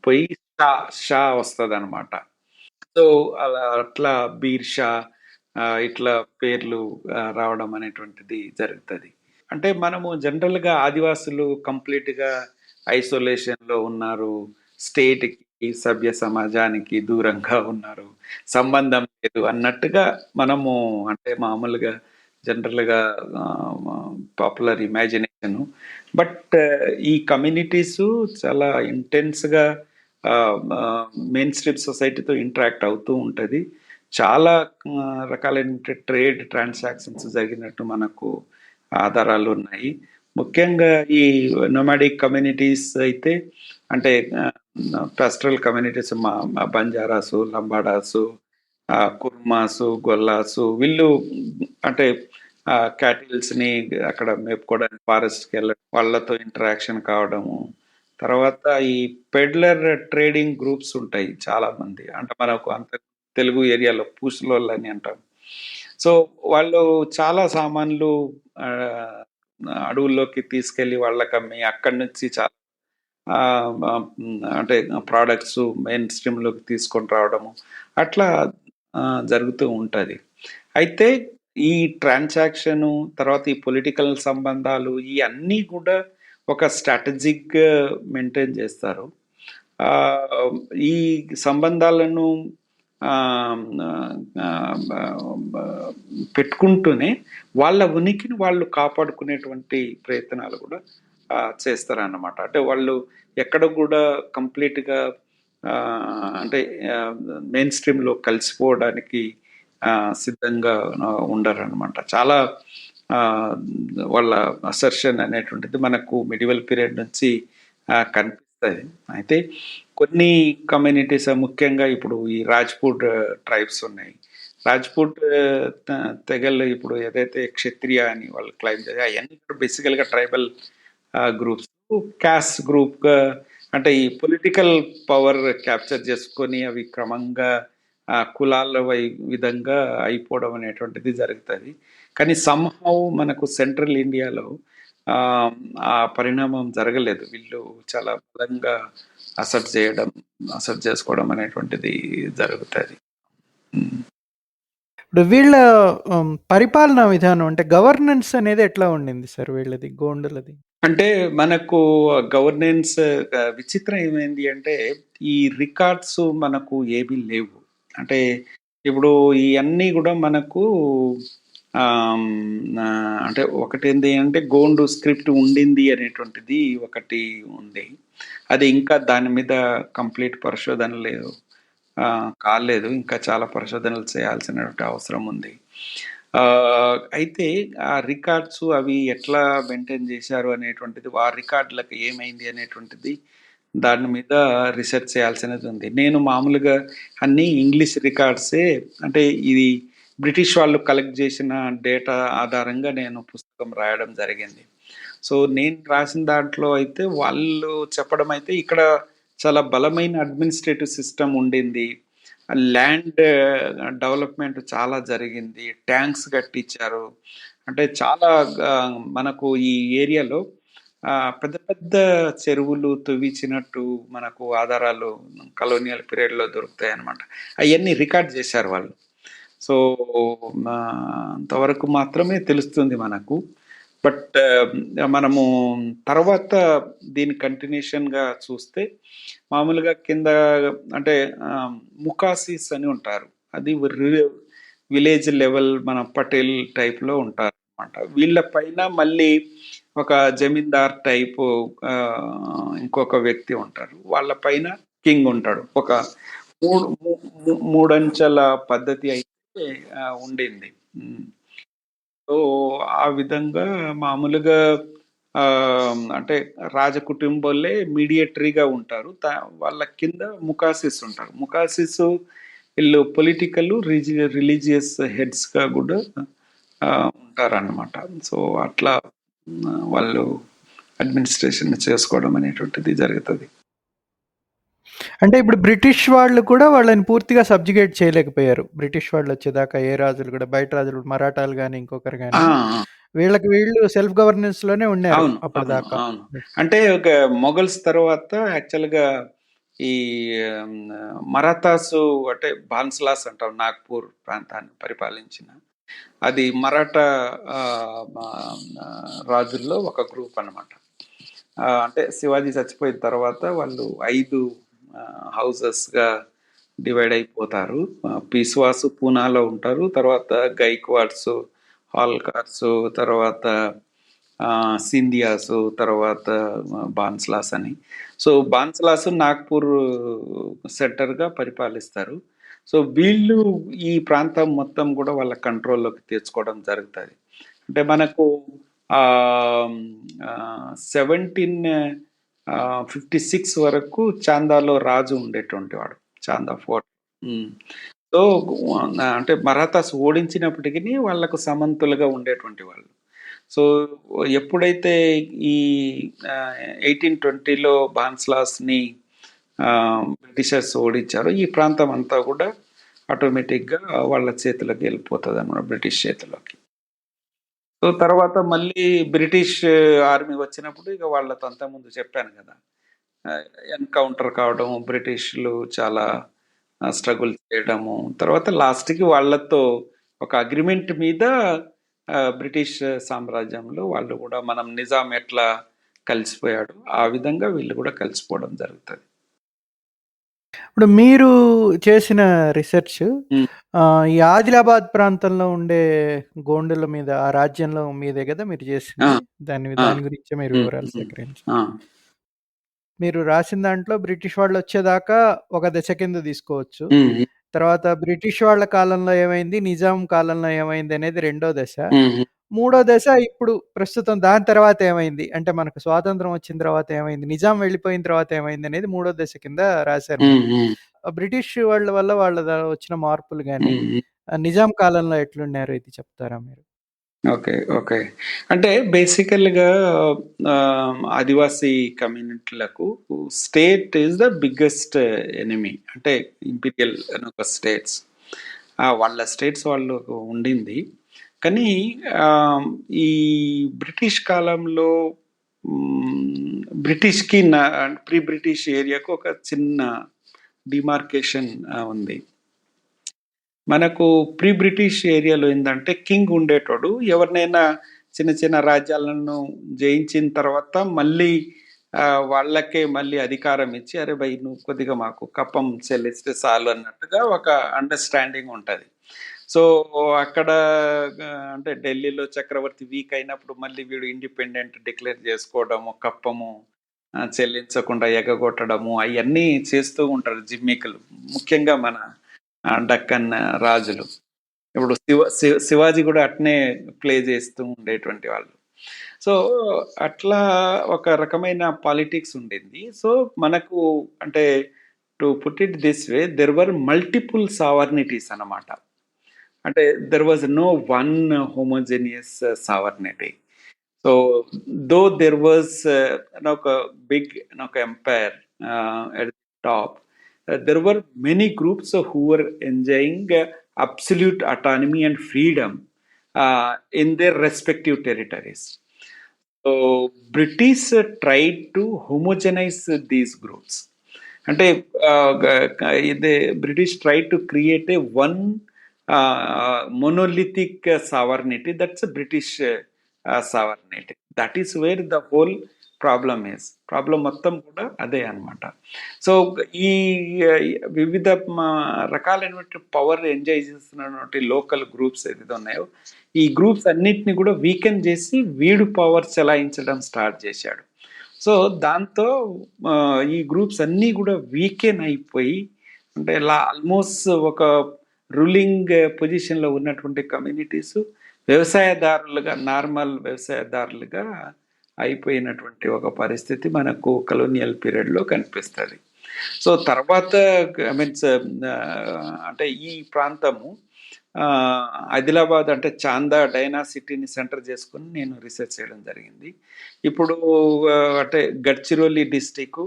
పోయి షా, షా వస్తదనమాట. సో, అలా అట్లా బీర్ షా ఇట్లా పేర్లు రావడం అనేటువంటిది జరుగుతది. అంటే మనము జనరల్‌గా ఆదివాసులు కంప్లీట్‌గా ఐసోలేషన్‌లో ఉన్నారు. స్టేట్‌కి, సభ్య సమాజానికి దూరంగా ఉన్నారు. సంబంధం లేదు అన్నట్టుగా మనము అంటే మామూలుగా జనరల్‌గా పాపులర్ ఇమాజినేషను. బట్ ఈ కమ్యూనిటీసు చాలా ఇంటెన్స్‌గా మెయిన్ స్ట్రీమ్ సొసైటీతో ఇంటరాక్ట్ అవుతూ ఉంటది. చాలా రకాలైన ట్రేడ్ ట్రాన్సాక్షన్స్ జరిగినట్టు మనకు ఆధారాలున్నాయి. ముఖ్యంగా ఈ నొమాడిక్ కమ్యూనిటీస్ అయితే అంటే పాస్టరల్ కమ్యూనిటీస్ బంజారాసు, లంబాడాసు, కుర్మాసు, గొల్లాసు వీళ్ళు అంటే క్యాటిల్స్‌ని అక్కడ మేపుకోవడానికి ఫారెస్ట్‌కెళ్ళడం, వాళ్ళతో ఇంటరాక్షన్ కావడము. తర్వాత ఈ పెడ్లర్ ట్రేడింగ్ గ్రూప్స్ ఉంటాయి చాలా మంది. అంటే మనకు అంత తెలుగు ఏరియాలో పూసలోళ్ళని అంటాం. సో, వాళ్ళు చాలా సామాన్లు ఆహ్, అడవుల్లోకి తీసుకెళ్ళి వాళ్ళకమ్మి అక్కడి నుంచి అంటే ప్రొడక్ట్స్ మెయిన్ స్ట్రీమ్‌లోకి తీసుకొని రావడము. అట్లా జరుగుతూ ఉంటది. అయితే ఈ ట్రాన్సాక్షను, తర్వాత ఈ పొలిటికల్ సంబంధాలు ఇయన్నీ కూడా ఒక స్ట్రాటజిక్‌గా మెయింటైన్ చేస్తారు. ఆహ్, ఈ సంబంధాలను ఆహ్, ఆహ్, పెట్టుకుంటూనే వాళ్ళ ఉనికిని వాళ్ళు కాపాడుకునేటువంటి ప్రయత్నాలు కూడా చేస్తారన్నమాట. అంటే వాళ్ళు ఎక్కడ కూడా కంప్లీట్‌గా అంటే మెయిన్ స్ట్రీమ్‌లో కలిసిపోవడానికి సిద్ధంగా ఉండరనమాట. చాలా ఆహ్, వాళ్ళ అసర్షన్ అనేటువంటిది మనకు మిడివల్ పీరియడ్ నుంచి కనిపిస్తది. అయితే కొన్ని కమ్యూనిటీస్ ముఖ్యంగా ఇప్పుడు ఈ రాజ్‌పూట్ ట్రైబ్స్ ఉన్నాయి. రాజ్‌పూట్ తెగలు ఇప్పుడు ఏదైతే క్షత్రియ అని వాళ్ళు క్లెయిమ్ అయన్నీ కూడా బేసికల్‌గా ట్రైబల్ గ్రూప్స్. కాస్ట్ గ్రూప్‌గా అంటే ఈ పొలిటికల్ పవర్ క్యాప్చర్ చేసుకొని అవి క్రమంగా కులాల విధంగా అయిపోవడం అనేటువంటిది జరుగుతది. కానీ సమ్‌హౌ మనకు సెంట్రల్ ఇండియాలో ఆ పరిణామం జరగలేదు. వీళ్ళు చాలా బలంగా అసర్ట్ చేసుకోవడం అనేటువంటిది జరుగుతది. హ్మ్. ఇప్పుడు వీళ్ళ పరిపాలనా విధానం అంటే గవర్నెన్స్ అనేది ఎట్లా ఉండింది సార్ వీళ్ళది గోండులది? అంటే మనకు గవర్నెన్స్ విచిత్రం ఏమైంది అంటే, ఈ రికార్డ్స్ మనకు ఏమీ లేవు. అంటే ఇప్పుడు ఇయన్నీ గూడా మనకు అంటే ఒకటేంది అంటే గోండు స్క్రిప్ట్ ఉండింది అనేటువంటిది ఒకటి ఉంది. అది ఇంకా దాని మీద కంప్లీట్ పరిశోధనలు కాలేదు. ఇంకా చాలా పరిశోధనలు చేయాల్సినటువంటి అవసరం ఉంది. అయితే ఆ రికార్డ్స్ అవి ఎట్లా మెయింటైన్ చేశారు అనేటువంటిది, ఆ రికార్డులకు ఏమైంది అనేటువంటిది దాని మీద రీసెర్చ్ చేయాల్సినది ఉంది. నేను మామూలుగా అన్నీ ఇంగ్లీష్ రికార్డ్సే, అంటే ఇది బ్రిటిష్ వాళ్ళు కలెక్ట్ చేసిన డేటా ఆధారంగా నేను పుస్తకం రాయడం జరిగింది. సో నేను రాసిన దాంట్లో అయితే వాళ్ళు చెప్పడం అయితే ఇక్కడ చాలా బలమైన అడ్మినిస్ట్రేటివ్ సిస్టమ్ ఉండింది. ల్యాండ్ డెవలప్‌మెంట్ చాలా జరిగింది. ట్యాంక్స్ కట్టించారు. అంటే చాలా మనకు ఈ ఏరియాలో పెద్ద పెద్ద చెరువులు తవ్వించినట్టు మనకు ఆధారాలు కలోనియల్ పీరియడ్‌లో దొరుకుతాయన్నమాట. అయన్నీ రికార్డ్ చేశారు వాళ్ళు. సో, అంతవరకు మాత్రమే తెలుస్తుంది మనకు. బట్ మనము తర్వాత దీని కంటిన్యూషన్‌గా చూస్తే మామూలుగా కింద అంటే ముకాసిస్ అని ఉంటారు. అది విలేజ్ లెవెల్ మన పటేల్ టైప్‌లో ఉంటారనమాట. వీళ్ళ పైన మళ్ళీ ఒక జమీందార్ టైపు ఇంకొక వ్యక్తి ఉంటారు. వాళ్ళ పైన కింగ్ ఉంటాడు. ఒక మూడంచెల పద్ధతి అయితే ఉండింది. సో, ఆ విధంగా మామూలుగా అంటే రాజకుటుంబాలే మీడియేటరీగా ఉంటారు. వాళ్ళ కింద ముకాసిస్ ఉంటారు. ముకాసిస్ వీళ్ళు పొలిటికల్, రిలీజియస్ హెడ్స్‌గా గూడా ఉంటారన్నమాట. సో, అట్లా వాళ్ళు అడ్మినిస్ట్రేషన్ చేసుకోవడం అనేటువంటిది జరుగుతది. అంటే ఇప్పుడు బ్రిటిష్ వాళ్ళు కూడా వాళ్ళని పూర్తిగా సబ్జుగేట్ చేయలేకపోయారు. బ్రిటిష్ వాళ్ళొచ్చేదాకా ఏ రాజులు కూడా బయట రాజులు మరాఠాలు గాని, ఇంకొకరు ఆ! గాని వీళ్ళకి వీళ్ళు సెల్ఫ్ గవర్నెన్స్‌లోనే ఉన్నారు అవును. అవును. అప్పటిదాకా. అవును. అంటే ఒక మొఘల్స్ తర్వాత యాక్చువల్‌గా ఈ మరాఠాసు అంటే బాన్స్లాస్ అంటాం, నాగ్‌పూర్ ప్రాంతాన్ని పరిపాలించిన. అది మరాఠా రాజుల్లో ఒక గ్రూప్ అన్నమాట. అంటే శివాజీ చచ్చిపోయిన తర్వాత వాళ్ళు 5 హౌసెస్‌గా డివైడ్ అయిపోతారు. పీష్వాస్ పూనాలో ఉంటారు. తర్వాత గైక్వాడ్స్, హాల్కార్స్, తర్వాత సింధియాస్, తర్వాత బాన్స్లాస్ అని. సో బాన్స్లాస్ నాగ్పూర్ సెంటర్‌గా పరిపాలిస్తారు. సో వీళ్ళు ఈ ప్రాంతం మొత్తం కూడా వాళ్ళ కంట్రోల్‌లోకి తెచ్చుకోవడం జరుగుతది. అంటే మనకు 1756 వరకు చాందాలో రాజు ఉండేటువంటి వాడు. చాందా ఫోర్ట్. సో అంటే మరాఠాస్ ఓడించినప్పటికీ వాళ్ళకు సమంతులుగా ఉండేటువంటి వాళ్ళు. సో ఎప్పుడైతే ఈ 1820లో బాన్స్లాస్‌ని బ్రిటిషర్స్ ఓడించారో ఈ ప్రాంతం అంతా కూడా ఆటోమేటిక్‌గా వాళ్ళ చేతిలోకి వెళ్ళిపోతదన్నమాట, బ్రిటిష్ చేతిలోకి. సో తర్వాత మళ్ళీ బ్రిటిష్ ఆర్మీ వచ్చినప్పుడు ఇక వాళ్ళతో అంతకుముందు చెప్పాను కదా! ఎన్‌కౌంటర్ కావడం, బ్రిటిష్‌లు చాలా స్ట్రగుల్ చేయడము. తర్వాత లాస్ట్‌కి వాళ్ళతో ఒక అగ్రీమెంట్ మీద బ్రిటిష్ సామ్రాజ్యంలో వాళ్ళు కూడా మనం నిజాం ఎట్లా కలిసిపోయాడు, ఆ విధంగా వీళ్ళు కూడా కలిసిపోవడం జరుగుతది. ఇప్పుడు మీరు చేసిన రిసెర్చ్ హ్మ్. ఈ ఆదిలాబాద్ ప్రాంతంలో ఉండే గోండుల మీద, ఆ రాజ్యంలో మీదే కదా మీరు ఆ! చేసింది? ఆ! దాని గురించే మీరు హ్మ్. వివరాలు హ్మ్. సేకరించారు. ఆ! మీరు రాసిన దాంట్లో బ్రిటిష్ వాళ్ళొచ్చేదాకా ఒక దశ కింద తీసుకోవచ్చు. హ్మ్. తర్వాత బ్రిటిష్ వాళ్ళ కాలంలో ఏమైంది, నిజాం కాలంలో ఏమైంది అనేది రెండో దశ. హ్మ్. మూడో దశ ఇప్పుడు ప్రస్తుతం దాని తర్వాత ఏమైంది, అంటే మనకు స్వాతంత్రం వచ్చిన తర్వాత ఏమైంది, నిజాం వెళ్ళిపోయిన తర్వాత ఏమైంది అనేది మూడో దశ కింద రాశారు మీరు. హ్మ్. బ్రిటిష్ వాళ్ళ వల్ల వచ్చిన మార్పులు గాని, హ్మ్. నిజాం కాలంలో ఎట్లున్నారు ఇది చెప్తారా మీరు? ఓకే. ఓకే. అంటే బేసికల్‌గా ఆదివాసీ కమ్యూనిటీలకు state is the biggest enemy. అంటే ఇంపీరియల్ అని ఒక స్టేట్స్. వాళ్ళ స్టేట్స్ వాళ్ళు ఉండింది. కానీ ఆహ్, ఈ బ్రిటిష్ కాలంలో బ్రిటిష్‌కి ప్రీ బ్రిటిష్ ఏరియాకు ఒక చిన్న డిమార్కేషన్ ఉంది. మనకు ప్రీ బ్రిటిష్ ఏరియాలో ఏందంటే కింగ్ ఉండేటోడు. ఎవరినైనా చిన్న చిన్న రాజ్యాలను జయించిన తర్వాత మళ్ళీ వాళ్ళకే మళ్ళీ అధికారం ఇచ్చి, "అరే భయ్! నువ్వు కొద్దిగా మాకు కప్పం చెల్లిస్తే చాలు" అన్నట్టుగా ఒక అండర్‌స్టాండింగ్ ఉంటది. సో, అక్కడ అంటే ఢిల్లీలో చక్రవర్తి వీక్ అయినప్పుడు మళ్ళీ వీడు ఇండిపెండెంట్ డిక్లేర్ చేసుకోవడము, కప్పము చెల్లించకుండా ఎగగొట్టడము అయన్నీ చేస్తూ ఉంటారు జిమ్మికులు. ముఖ్యంగా మన డక్కన్ రాజులు. ఇప్పుడు శివాజీ కూడా అట్నే ప్లే చేస్తూ ఉండేటువంటి వాళ్ళు. సో, అట్లా ఒక రకమైన పాలిటిక్స్ ఉండింది. సో, మనకు అంటే to put it this way there were multiple sovereignties అన్నమాట. అంటే there was no one homogeneous sovereignty. So, though there was ఒక బిగ్ ఒక empire at the top, there were many groups who were enjoying absolute autonomy and freedom in their respective territories. So, British tried to homogenize these groups. అంటే ఇది British try to create a one monolithic sovereignty. That's a British sovereignty. That is where the whole problem మొత్తం కూడా అదే అన్నమాట. So, ఈ వివిధ రకాలైనటువంటి power enjoy చేస్తున్నటువంటి లోకల్ గ్రూప్స్ ఏదైతే ఉన్నాయో, ఈ గ్రూప్స్ అన్నిటిని కూడా వీకెన్ చేసి వీడు పవర్ చెలాయించడం స్టార్ట్ చేశాడు. సో, దాంతో ఈ గ్రూప్స్ అన్నీ కూడా వీకెన్ అయిపోయి, అంటే ఆల్మోస్ట్ ఒక రూలింగ్ పొజిషన్లో ఉన్నటువంటి కమ్యూనిటీస్ వ్యవసాయదారులుగా, నార్మల్ వ్యవసాయదారులుగా అయిపోయినటువంటి ఒక పరిస్థితి మనకు కలోనియల్ పీరియడ్లో కనిపిస్తుంది. సో, తర్వాత మీన్స్ అంటే ఈ ప్రాంతము ఆదిలాబాద్ అంటే చాందా డైనాసిటీని సెంటర్ చేసుకుని నేను రీసెర్చ్ చేయడం జరిగింది. ఇప్పుడు అంటే Gadchiroli district,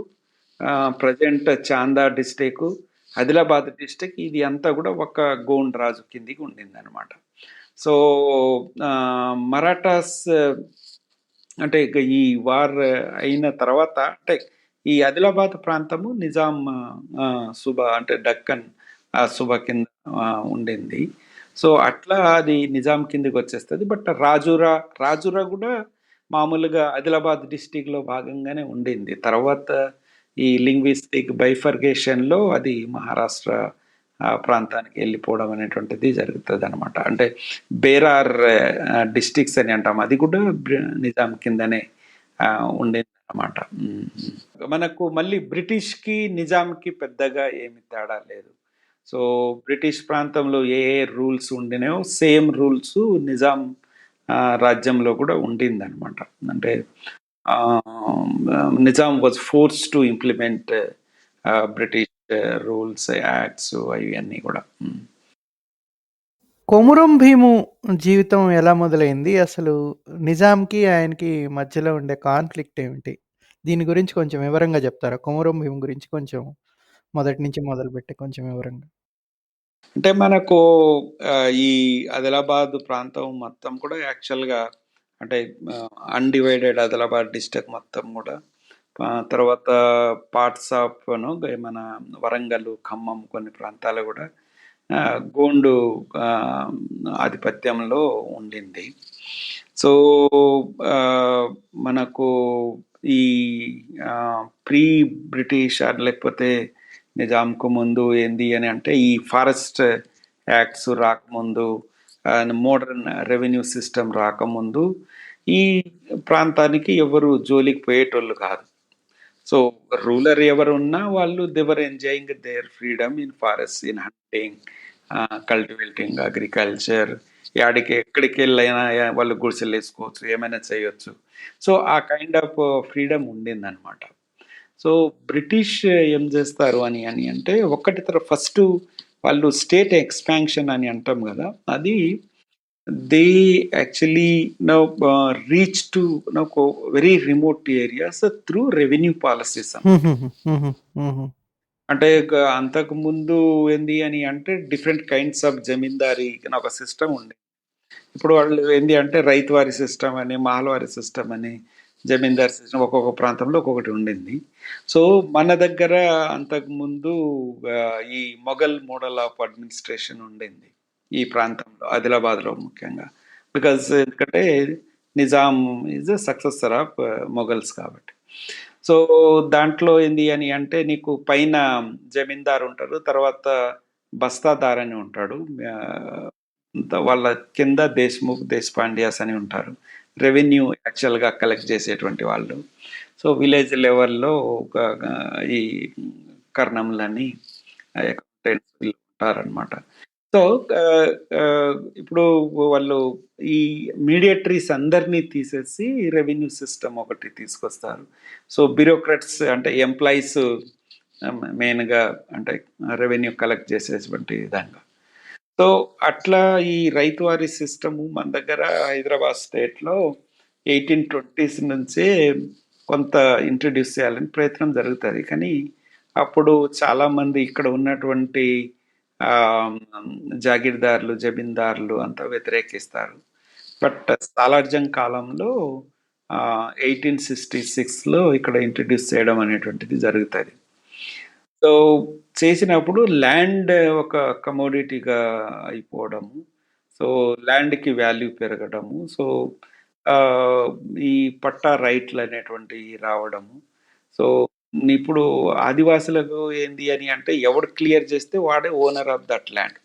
present Chanda district, Adilabad district, ఇది అంతా కూడా ఒక గోండ్ రాజు కిందికి ఉండింది అనమాట. సో, మరాఠాస్ అంటే ఈ వార్ అయిన తర్వాత అంటే ఈ ఆదిలాబాద్ ప్రాంతము నిజాం సుబా అంటే డక్కన్ సుబా కింద ఉండింది. సో, అట్లా అది నిజాం కిందకి వచ్చేస్తుంది. బట్ రాజురా కూడా మామూలుగా ఆదిలాబాద్ డిస్టిక్లో భాగంగానే ఉండింది. తర్వాత ఈ లింగ్విస్టిక్ బైఫర్గేషన్లో అది మహారాష్ట్ర ప్రాంతానికి వెళ్ళిపోవడం అనేటువంటిది జరుగుతుంది అనమాట. అంటే బేరార్ డిస్ట్రిక్ట్స్ అని అంటాం, అది కూడా నిజాం కిందనే ఉండేది అనమాట. మనకు మళ్ళీ బ్రిటిష్కి నిజాంకి పెద్దగా ఏమి తేడా లేదు. సో, బ్రిటిష్ ప్రాంతంలో ఏ రూల్స్ ఉండినాయో సేమ్ రూల్స్ నిజాం రాజ్యంలో కూడా ఉండిందనమాట. అంటే Nizam was force to implement British rules, acts అవన్నీ కూడా. కొమురం భీము జీవితం ఎలా మొదలైంది? అసలు నిజాంకి ఆయనకి మధ్యలో ఉండే కాన్ఫ్లిక్ట్ ఏమిటి? దీని గురించి కొంచెం వివరంగా చెప్తారా? కొమురం భీము గురించి కొంచెం మొదటి నుంచి మొదలుపెట్టి కొంచెం వివరంగా. అంటే మనకు ఈ ఆదిలాబాద్ ప్రాంతం మొత్తం కూడా యాక్చువల్గా అంటే అన్డివైడెడ్ ఆదిలాబాద్ డిస్ట్రిక్ట్ మొత్తం కూడా, తర్వాత పార్ట్స్ ఆఫ్ మన వరంగల్, ఖమ్మం కొన్ని ప్రాంతాలు కూడా గోండు ఆధిపత్యంలో ఉండింది. సో, మనకు ఈ ప్రీ బ్రిటిష్ లేకపోతే నిజాంకు ముందు ఏంది అని అంటే ఈ ఫారెస్ట్ యాక్ట్స్ రాకముందు, మోడర్న్ రెవెన్యూ సిస్టమ్ రాకముందు ఈ ప్రాంతానికి ఎవరు జోలికి పోయేటోళ్ళు కాదు. సో, రూలర్ ఎవరు ఉన్నా వాళ్ళు they were enjoying their freedom in forest, in hunting, cultivating, agriculture, ఎక్కడికి వెళ్ళైనా వాళ్ళు గుడిసెలు వేసుకోవచ్చు, ఏమైనా చేయొచ్చు. సో, ఆ కైండ్ ఆఫ్ ఫ్రీడమ్ ఉండింది అనమాట. సో, బ్రిటిష్ ఏం చేస్తారు అని అంటే ఒక్కటి ఫస్ట్ వాళ్ళు స్టేట్ ఎక్స్పాన్షన్ అని అంటాం కదా, అది they actually reach to very remote areas through revenue policies. అంటే అంతకు ముందు ఏంది అని అంటే డిఫరెంట్ కైండ్స్ ఆఫ్ జమీందారీ అని ఒక సిస్టమ్ ఉంది. ఇప్పుడు వాళ్ళు ఏంది అంటే రైతువారి సిస్టమ్ అని, మాలవారి సిస్టమ్ అని, జమీందార్ సిస్టమ్ ఒక్కొక్క ప్రాంతంలో ఒక్కొక్కటి ఉండింది. సో మన దగ్గర అంతకుముందు ఈ మొఘల్ మోడల్ ఆఫ్ అడ్మినిస్ట్రేషన్ ఉండింది ఈ ప్రాంతంలో, ఆదిలాబాద్లో ముఖ్యంగా. బికాజ్ ఎందుకంటే Nizam is successor of Mughals కాబట్టి. సో దాంట్లో ఏంది అని అంటే నీకు పైన జమీందార్ ఉంటారు, తర్వాత బస్తాదార్ అని ఉంటాడు, వాళ్ళ కింద దేశ్ముఖ్ దేశపాండ్యాస్ అని ఉంటారు, రెవెన్యూ యాక్చువల్గా కలెక్ట్ చేసేటువంటి వాళ్ళు. సో విలేజ్ లెవెల్లో ఈ కర్ణంలని అకౌంటెంట్స్ వీళ్ళు ఉంటారనమాట. సో ఇప్పుడు వాళ్ళు ఈ మీడియేటరీస్ అందరినీ తీసేసి రెవెన్యూ సిస్టమ్ ఒకటి తీసుకొస్తారు. సో బ్యూరోక్రాట్స్ అంటే ఎంప్లాయీస్ మెయిన్గా అంటే రెవెన్యూ కలెక్ట్ చేసేటువంటి విధంగా. సో అట్లా ఈ రైతువారీ సిస్టమ్ మన దగ్గర హైదరాబాద్ స్టేట్లో 1820s నుంచే కొంత ఇంట్రడ్యూస్ చేయాలని ప్రయత్నం జరుగుతుంది. కానీ అప్పుడు చాలామంది ఇక్కడ ఉన్నటువంటి జాగీర్దారులు, జమీందారులు అంతా వ్యతిరేకిస్తారు. బట్ సాలార్జంగ్ కాలంలో 1866లో ఇక్కడ ఇంట్రడ్యూస్ చేయడం అనేటువంటిది జరుగుతుంది. సో చేసినప్పుడు ల్యాండ్ ఒక కమోడిటీగా అయిపోవడము, సో ల్యాండ్కి వాల్యూ పెరగడము, సో ఈ పట్టా రైట్లు అనేటువంటివి రావడము. సో ఇప్పుడు ఆదివాసులకు ఏంది అని అంటే ఎవడు క్లియర్ చేస్తే వాడే ఓనర్ ఆఫ్ దట్ ల్యాండ్,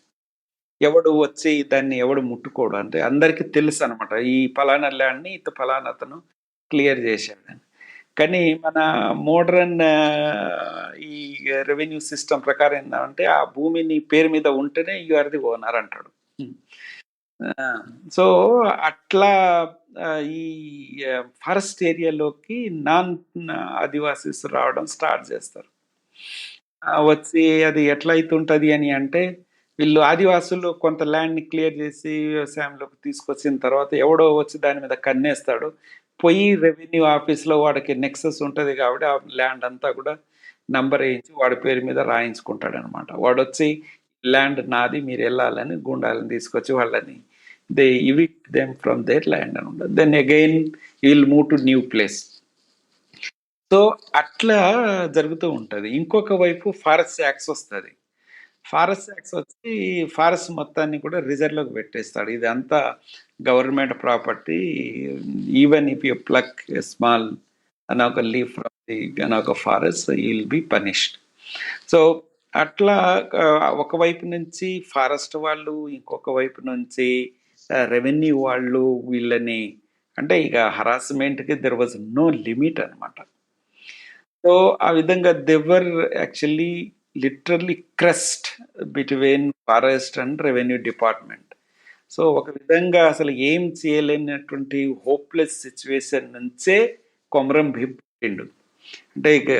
ఎవడు వచ్చి దాన్ని ఎవడు ముట్టుకోడు, అంటే అందరికీ తెలుసు అనమాట ఈ ఫలానా ల్యాండ్ని ఇత ఫలానా అతను క్లియర్ చేశాడని. కానీ మన మోడ్రన్ ఈ రెవెన్యూ సిస్టమ్ ప్రకారం ఏంటంటే ఆ భూమిని పేరు మీద ఉంటేనే యు ఆర్ ది ఓనర్ అంటాడు. సో అట్లా ఈ ఫారెస్ట్ ఏరియాలోకి నాన్ ఆదివాసీస్ రావడం స్టార్ట్ చేస్తారు. వచ్చి అది ఎట్లా అవుతుంటుంది అని అంటే వీళ్ళు ఆదివాసులు కొంత ల్యాండ్ని క్లియర్ చేసి వ్యవసాయంలోకి తీసుకొచ్చిన తర్వాత ఎవడో వచ్చి దాని మీద కన్నేస్తాడు, పోయి రెవెన్యూ ఆఫీస్లో వాడికి నెక్సెస్ ఉంటుంది కాబట్టి ఆ ల్యాండ్ అంతా కూడా నంబర్ వేయించి వాడి పేరు మీద రాయించుకుంటాడు అనమాట. వాడు వచ్చి ల్యాండ్ నాది మీరు వెళ్ళాలని గుండాలని తీసుకొచ్చి వాళ్ళని they evict them from their land అని ఉంటుంది. Then again will move to new place. So అట్లా జరుగుతూ ఉంటుంది. ఇంకొక వైపు ఫారెస్ట్ యాక్ట్స్ వస్తుంది. ఫారెస్ట్ యాక్ట్స్ వచ్చి ఫారెస్ట్ మొత్తాన్ని కూడా రిజర్వ్లోకి పెట్టేస్తాడు. ఇది అంతా government property, even if you pluck small అని ఒక లీవ్ ఫ్రమ్ ది అని ఒక forest you will be punished. So అట్లా ఒకవైపు నుంచి ఫారెస్ట్ వాళ్ళు, ఇంకొక వైపు నుంచి రెవెన్యూ వాళ్ళు వీళ్ళని అంటే ఇక హరాస్మెంట్కి దెర్ వాజ్ నో లిమిట్ అనమాట. సో ఆ విధంగా they were actually literally crushed between forest and revenue department. So ఒక విధంగా అసలు ఏం చేయలేనటువంటి హోప్లెస్ సిచ్యువేషన్ నుంచే కొమరం భీం పుట్టిండు. అంటే ఇక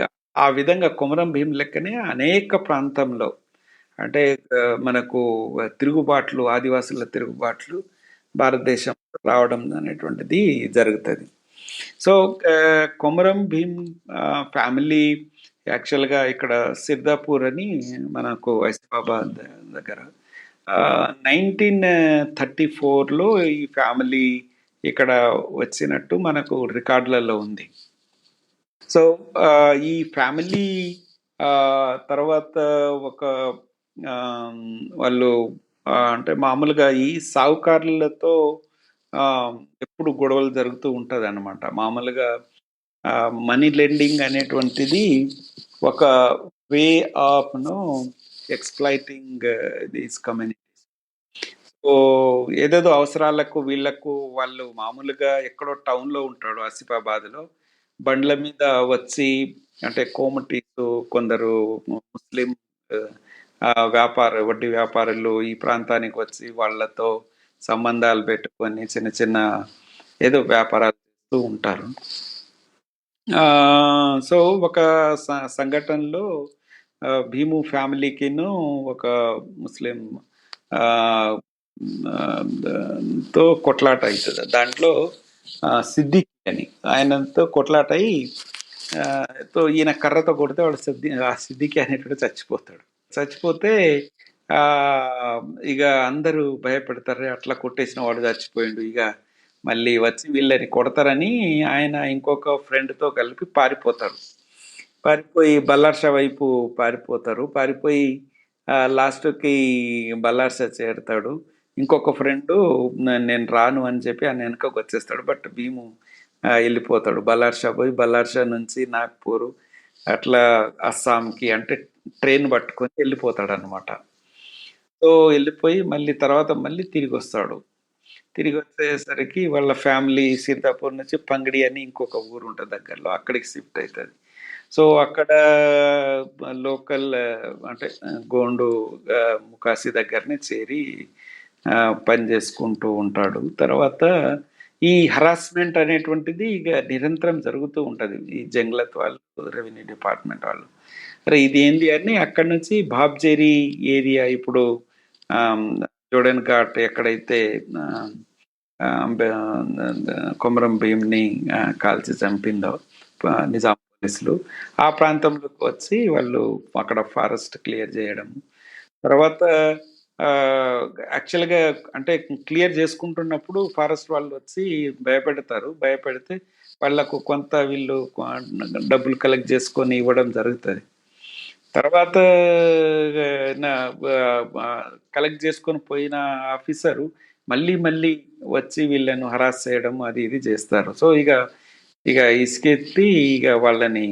ఆ విధంగా కొమరం భీం లెక్కనే అనేక ప్రాంతంలో అంటే మనకు తిరుగుబాట్లు, ఆదివాసుల తిరుగుబాట్లు భారతదేశం రావడం అనేటువంటిది జరుగుతుంది. సో కొమరం భీం ఫ్యామిలీ యాక్చువల్గా ఇక్కడ సిర్దాపూర్ అని మనకు ఆసిఫాబాద్ దగ్గర 1934లో ఈ ఫ్యామిలీ ఇక్కడ వచ్చినట్టు మనకు రికార్డులలో ఉంది. సో ఈ ఫ్యామిలీ తర్వాత ఒక వాళ్ళు అంటే మామూలుగా ఈ సావుకారులతో ఎప్పుడు గొడవలు జరుగుతూ ఉంటుంది అనమాట. మామూలుగా మనీ లెండింగ్ అనేటువంటిది ఒక way of exploiting these communities. So ఏదేదో అవసరాలకు వీళ్ళకు వాళ్ళు మామూలుగా ఎక్కడో టౌన్లో ఉంటాడు ఆసిఫాబాద్లో, బండ్ల మీద వచ్చి అంటే కోమటీస్, కొందరు ముస్లిం వడ్డీ వ్యాపారులు ఈ ప్రాంతానికి వచ్చి వాళ్ళతో సంబంధాలు పెట్టుకొని చిన్న చిన్న ఏదో వ్యాపారాలు చేస్తూ ఉంటారు. సో ఒక సంఘటనలో భీము ఫ్యామిలీకిను ఒక ముస్లిం తో కొట్లాట అవుతుంది. దాంట్లో సిద్దిక్ అని ఆయనతో కొట్లాట అయి సో ఈయన కర్రతో కొడితే వాడు ఆ సిద్దికి అనేటోడు చచ్చిపోతాడు. చచ్చిపోతే ఇక అందరూ భయపెడతారు, అట్లా కొట్టేసిన వాడు చచ్చిపోయిండు, ఇక మళ్ళీ వచ్చి వీళ్ళని కొడతారని ఆయన ఇంకొక ఫ్రెండ్తో కలిపి పారిపోతారు. పారిపోయి బల్లార్షా వైపు పారిపోతారు. పారిపోయి లాస్ట్కి బల్లార్షా చేరుతాడు. ఇంకొక ఫ్రెండు నేను రాను అని చెప్పి ఆయన వెనకకు వచ్చేస్తాడు. బట్ భీము వెళ్ళిపోతాడు. బల్లార్షా పోయి బల్లార్షా నుంచి నాగ్పూర్ అట్లా అస్సాంకి అంటే ట్రైన్ పట్టుకొని వెళ్ళిపోతాడు అనమాట. సో వెళ్ళిపోయి మళ్ళీ తర్వాత మళ్ళీ తిరిగి వస్తాడు. తిరిగి వచ్చేసరికి వాళ్ళ ఫ్యామిలీ సీతాపూర్ నుంచి పంగడి అని ఇంకొక ఊరు ఉంటుంది దగ్గరలో, అక్కడికి షిఫ్ట్ అవుతుంది. సో అక్కడ లోకల్ అంటే గోండు ముకాసి దగ్గరనే చేరి పని చేసుకుంటూ ఉంటాడు. తర్వాత ఈ హరాస్మెంట్ అనేటువంటిది ఇక నిరంతరం జరుగుతూ ఉంటుంది. ఈ జంగ్లత్ వాళ్ళు, రెవెన్యూ డిపార్ట్మెంట్ వాళ్ళు, అరే ఇది ఏంది అని అక్కడ నుంచి బాబ్జేరి ఏరియా, ఇప్పుడు జోడెన్ ఘాట్ ఎక్కడైతే కొమరం భీంని కాల్చి చంపిందో నిజాం పోలీసులు, ఆ ప్రాంతంలోకి వచ్చి వాళ్ళు అక్కడ ఫారెస్ట్ క్లియర్ చేయడం. తర్వాత యాక్చువల్గా అంటే క్లియర్ చేసుకుంటున్నప్పుడు ఫారెస్ట్ వాళ్ళు వచ్చి భయపెడతారు. భయపెడితే వాళ్ళకు కొంత వీళ్ళు డబ్బులు కలెక్ట్ చేసుకొని ఇవ్వడం జరుగుతుంది. తర్వాత కలెక్ట్ చేసుకొని పోయిన ఆఫీసరు మళ్ళీ మళ్ళీ వచ్చి వీళ్ళను హరాస్ చేయడం అది ఇది చేస్తారు. సో ఇక ఇసుకెత్తి ఇక వాళ్ళని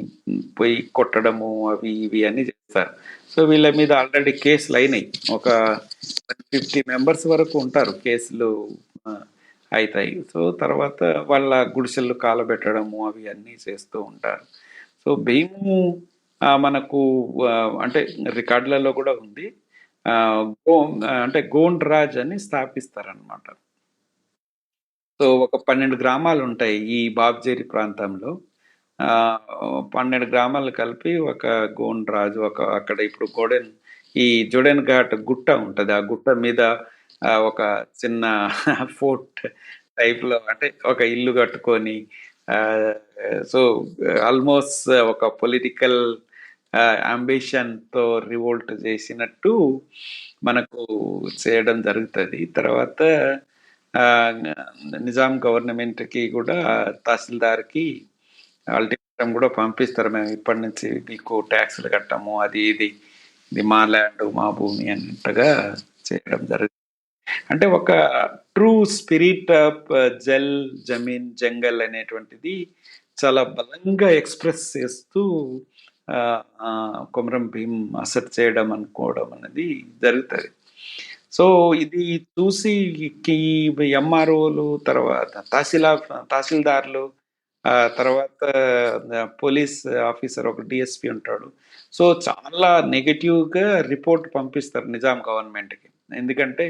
పోయి కొట్టడము అవి ఇవి అన్ని చేస్తారు. సో వీళ్ళ మీద ఆల్రెడీ కేసులు అయినాయి. ఒక 150 మెంబర్స్ వరకు ఉంటారు, కేసులు అవుతాయి. సో తర్వాత వాళ్ళ గుడిసెలు కాలబెట్టడము అవి అన్నీ చేస్తూ ఉంటారు. సో భీము మనకు అంటే రికార్డులలో కూడా ఉంది. అంటే గోండ్ రాజ్ అని స్థాపిస్తారనమాట. సో ఒక 12 గ్రామాలు ఉంటాయి ఈ బాబ్జేరి ప్రాంతంలో. 12 గ్రామాలు కలిపి ఒక గోండ్ రాజు అక్కడ ఇప్పుడు ఈ జోడెన్ ఘాట్ గుట్ట ఉంటుంది. ఆ గుట్ట మీద ఒక చిన్న ఫోర్ట్ టైప్ లో అంటే ఒక ఇల్లు కట్టుకొని సో ఆల్మోస్ట్ ఒక పొలిటికల్ అంబిషన్ తో రివోల్ట్ చేసినట్టు మనకు చేయడం జరుగుతుంది. తర్వాత నిజాం గవర్నమెంట్కి కూడా తహసీల్దార్కి అల్టిమేటం కూడా పంపిస్తారు, మేము ఇప్పటి నుంచి మీకు ట్యాక్సులు కట్టము, అది ఇది మా ల్యాండ్ మా భూమి అన్నట్టుగా చేయడం జరుగుతుంది. అంటే ఒక ట్రూ స్పిరిట్ ఆఫ్ జమీన్ జంగల్ అనేటువంటిది చాలా బలంగా ఎక్స్ప్రెస్ చేస్తూ కొమరం భీం అసెట్ చేయడం అనుకోవడం అనేది జరుగుతుంది. సో ఇది చూసి ఎంఆర్ఓలు, తర్వాత తహసీల్దార్లు, తర్వాత పోలీస్ ఆఫీసర్ ఒక డిఎస్పి ఉంటాడు. సో చాలా నెగటివ్గా రిపోర్ట్ పంపిస్తారు నిజాం గవర్నమెంట్కి. ఎందుకంటే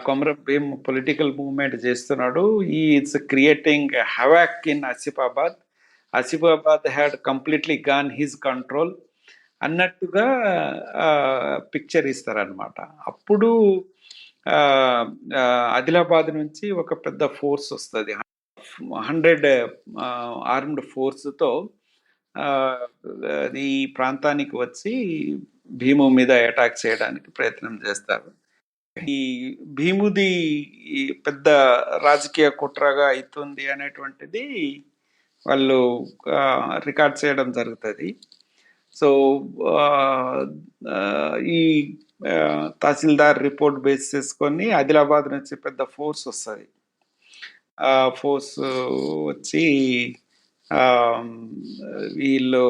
కొమరం భీం పొలిటికల్ మూవ్మెంట్ చేస్తున్నాడు, is creating havoc in Asifabad had completely gone his control అన్నట్టుగా పిక్చర్ ఇస్తారనమాట. అప్పుడు ఆదిలాబాద్ నుంచి ఒక పెద్ద ఫోర్స్ వస్తుంది, 100 ఆర్మ్డ్ ఫోర్స్తో ఈ ప్రాంతానికి వచ్చి భీము మీద అటాక్ చేయడానికి ప్రయత్నం చేస్తారు. ఈ భీముది పెద్ద రాజకీయ కుట్రగా అవుతుంది అనేటువంటిది వాళ్ళు రికార్డ్ చేయడం జరుగుతుంది. సో ఈ తహసీల్దార్ రిపోర్ట్ బేస్ చేసుకొని ఆదిలాబాద్ నుంచి పెద్ద ఫోర్స్ వస్తుంది. ఆ ఫోర్స్ వచ్చి వీళ్ళు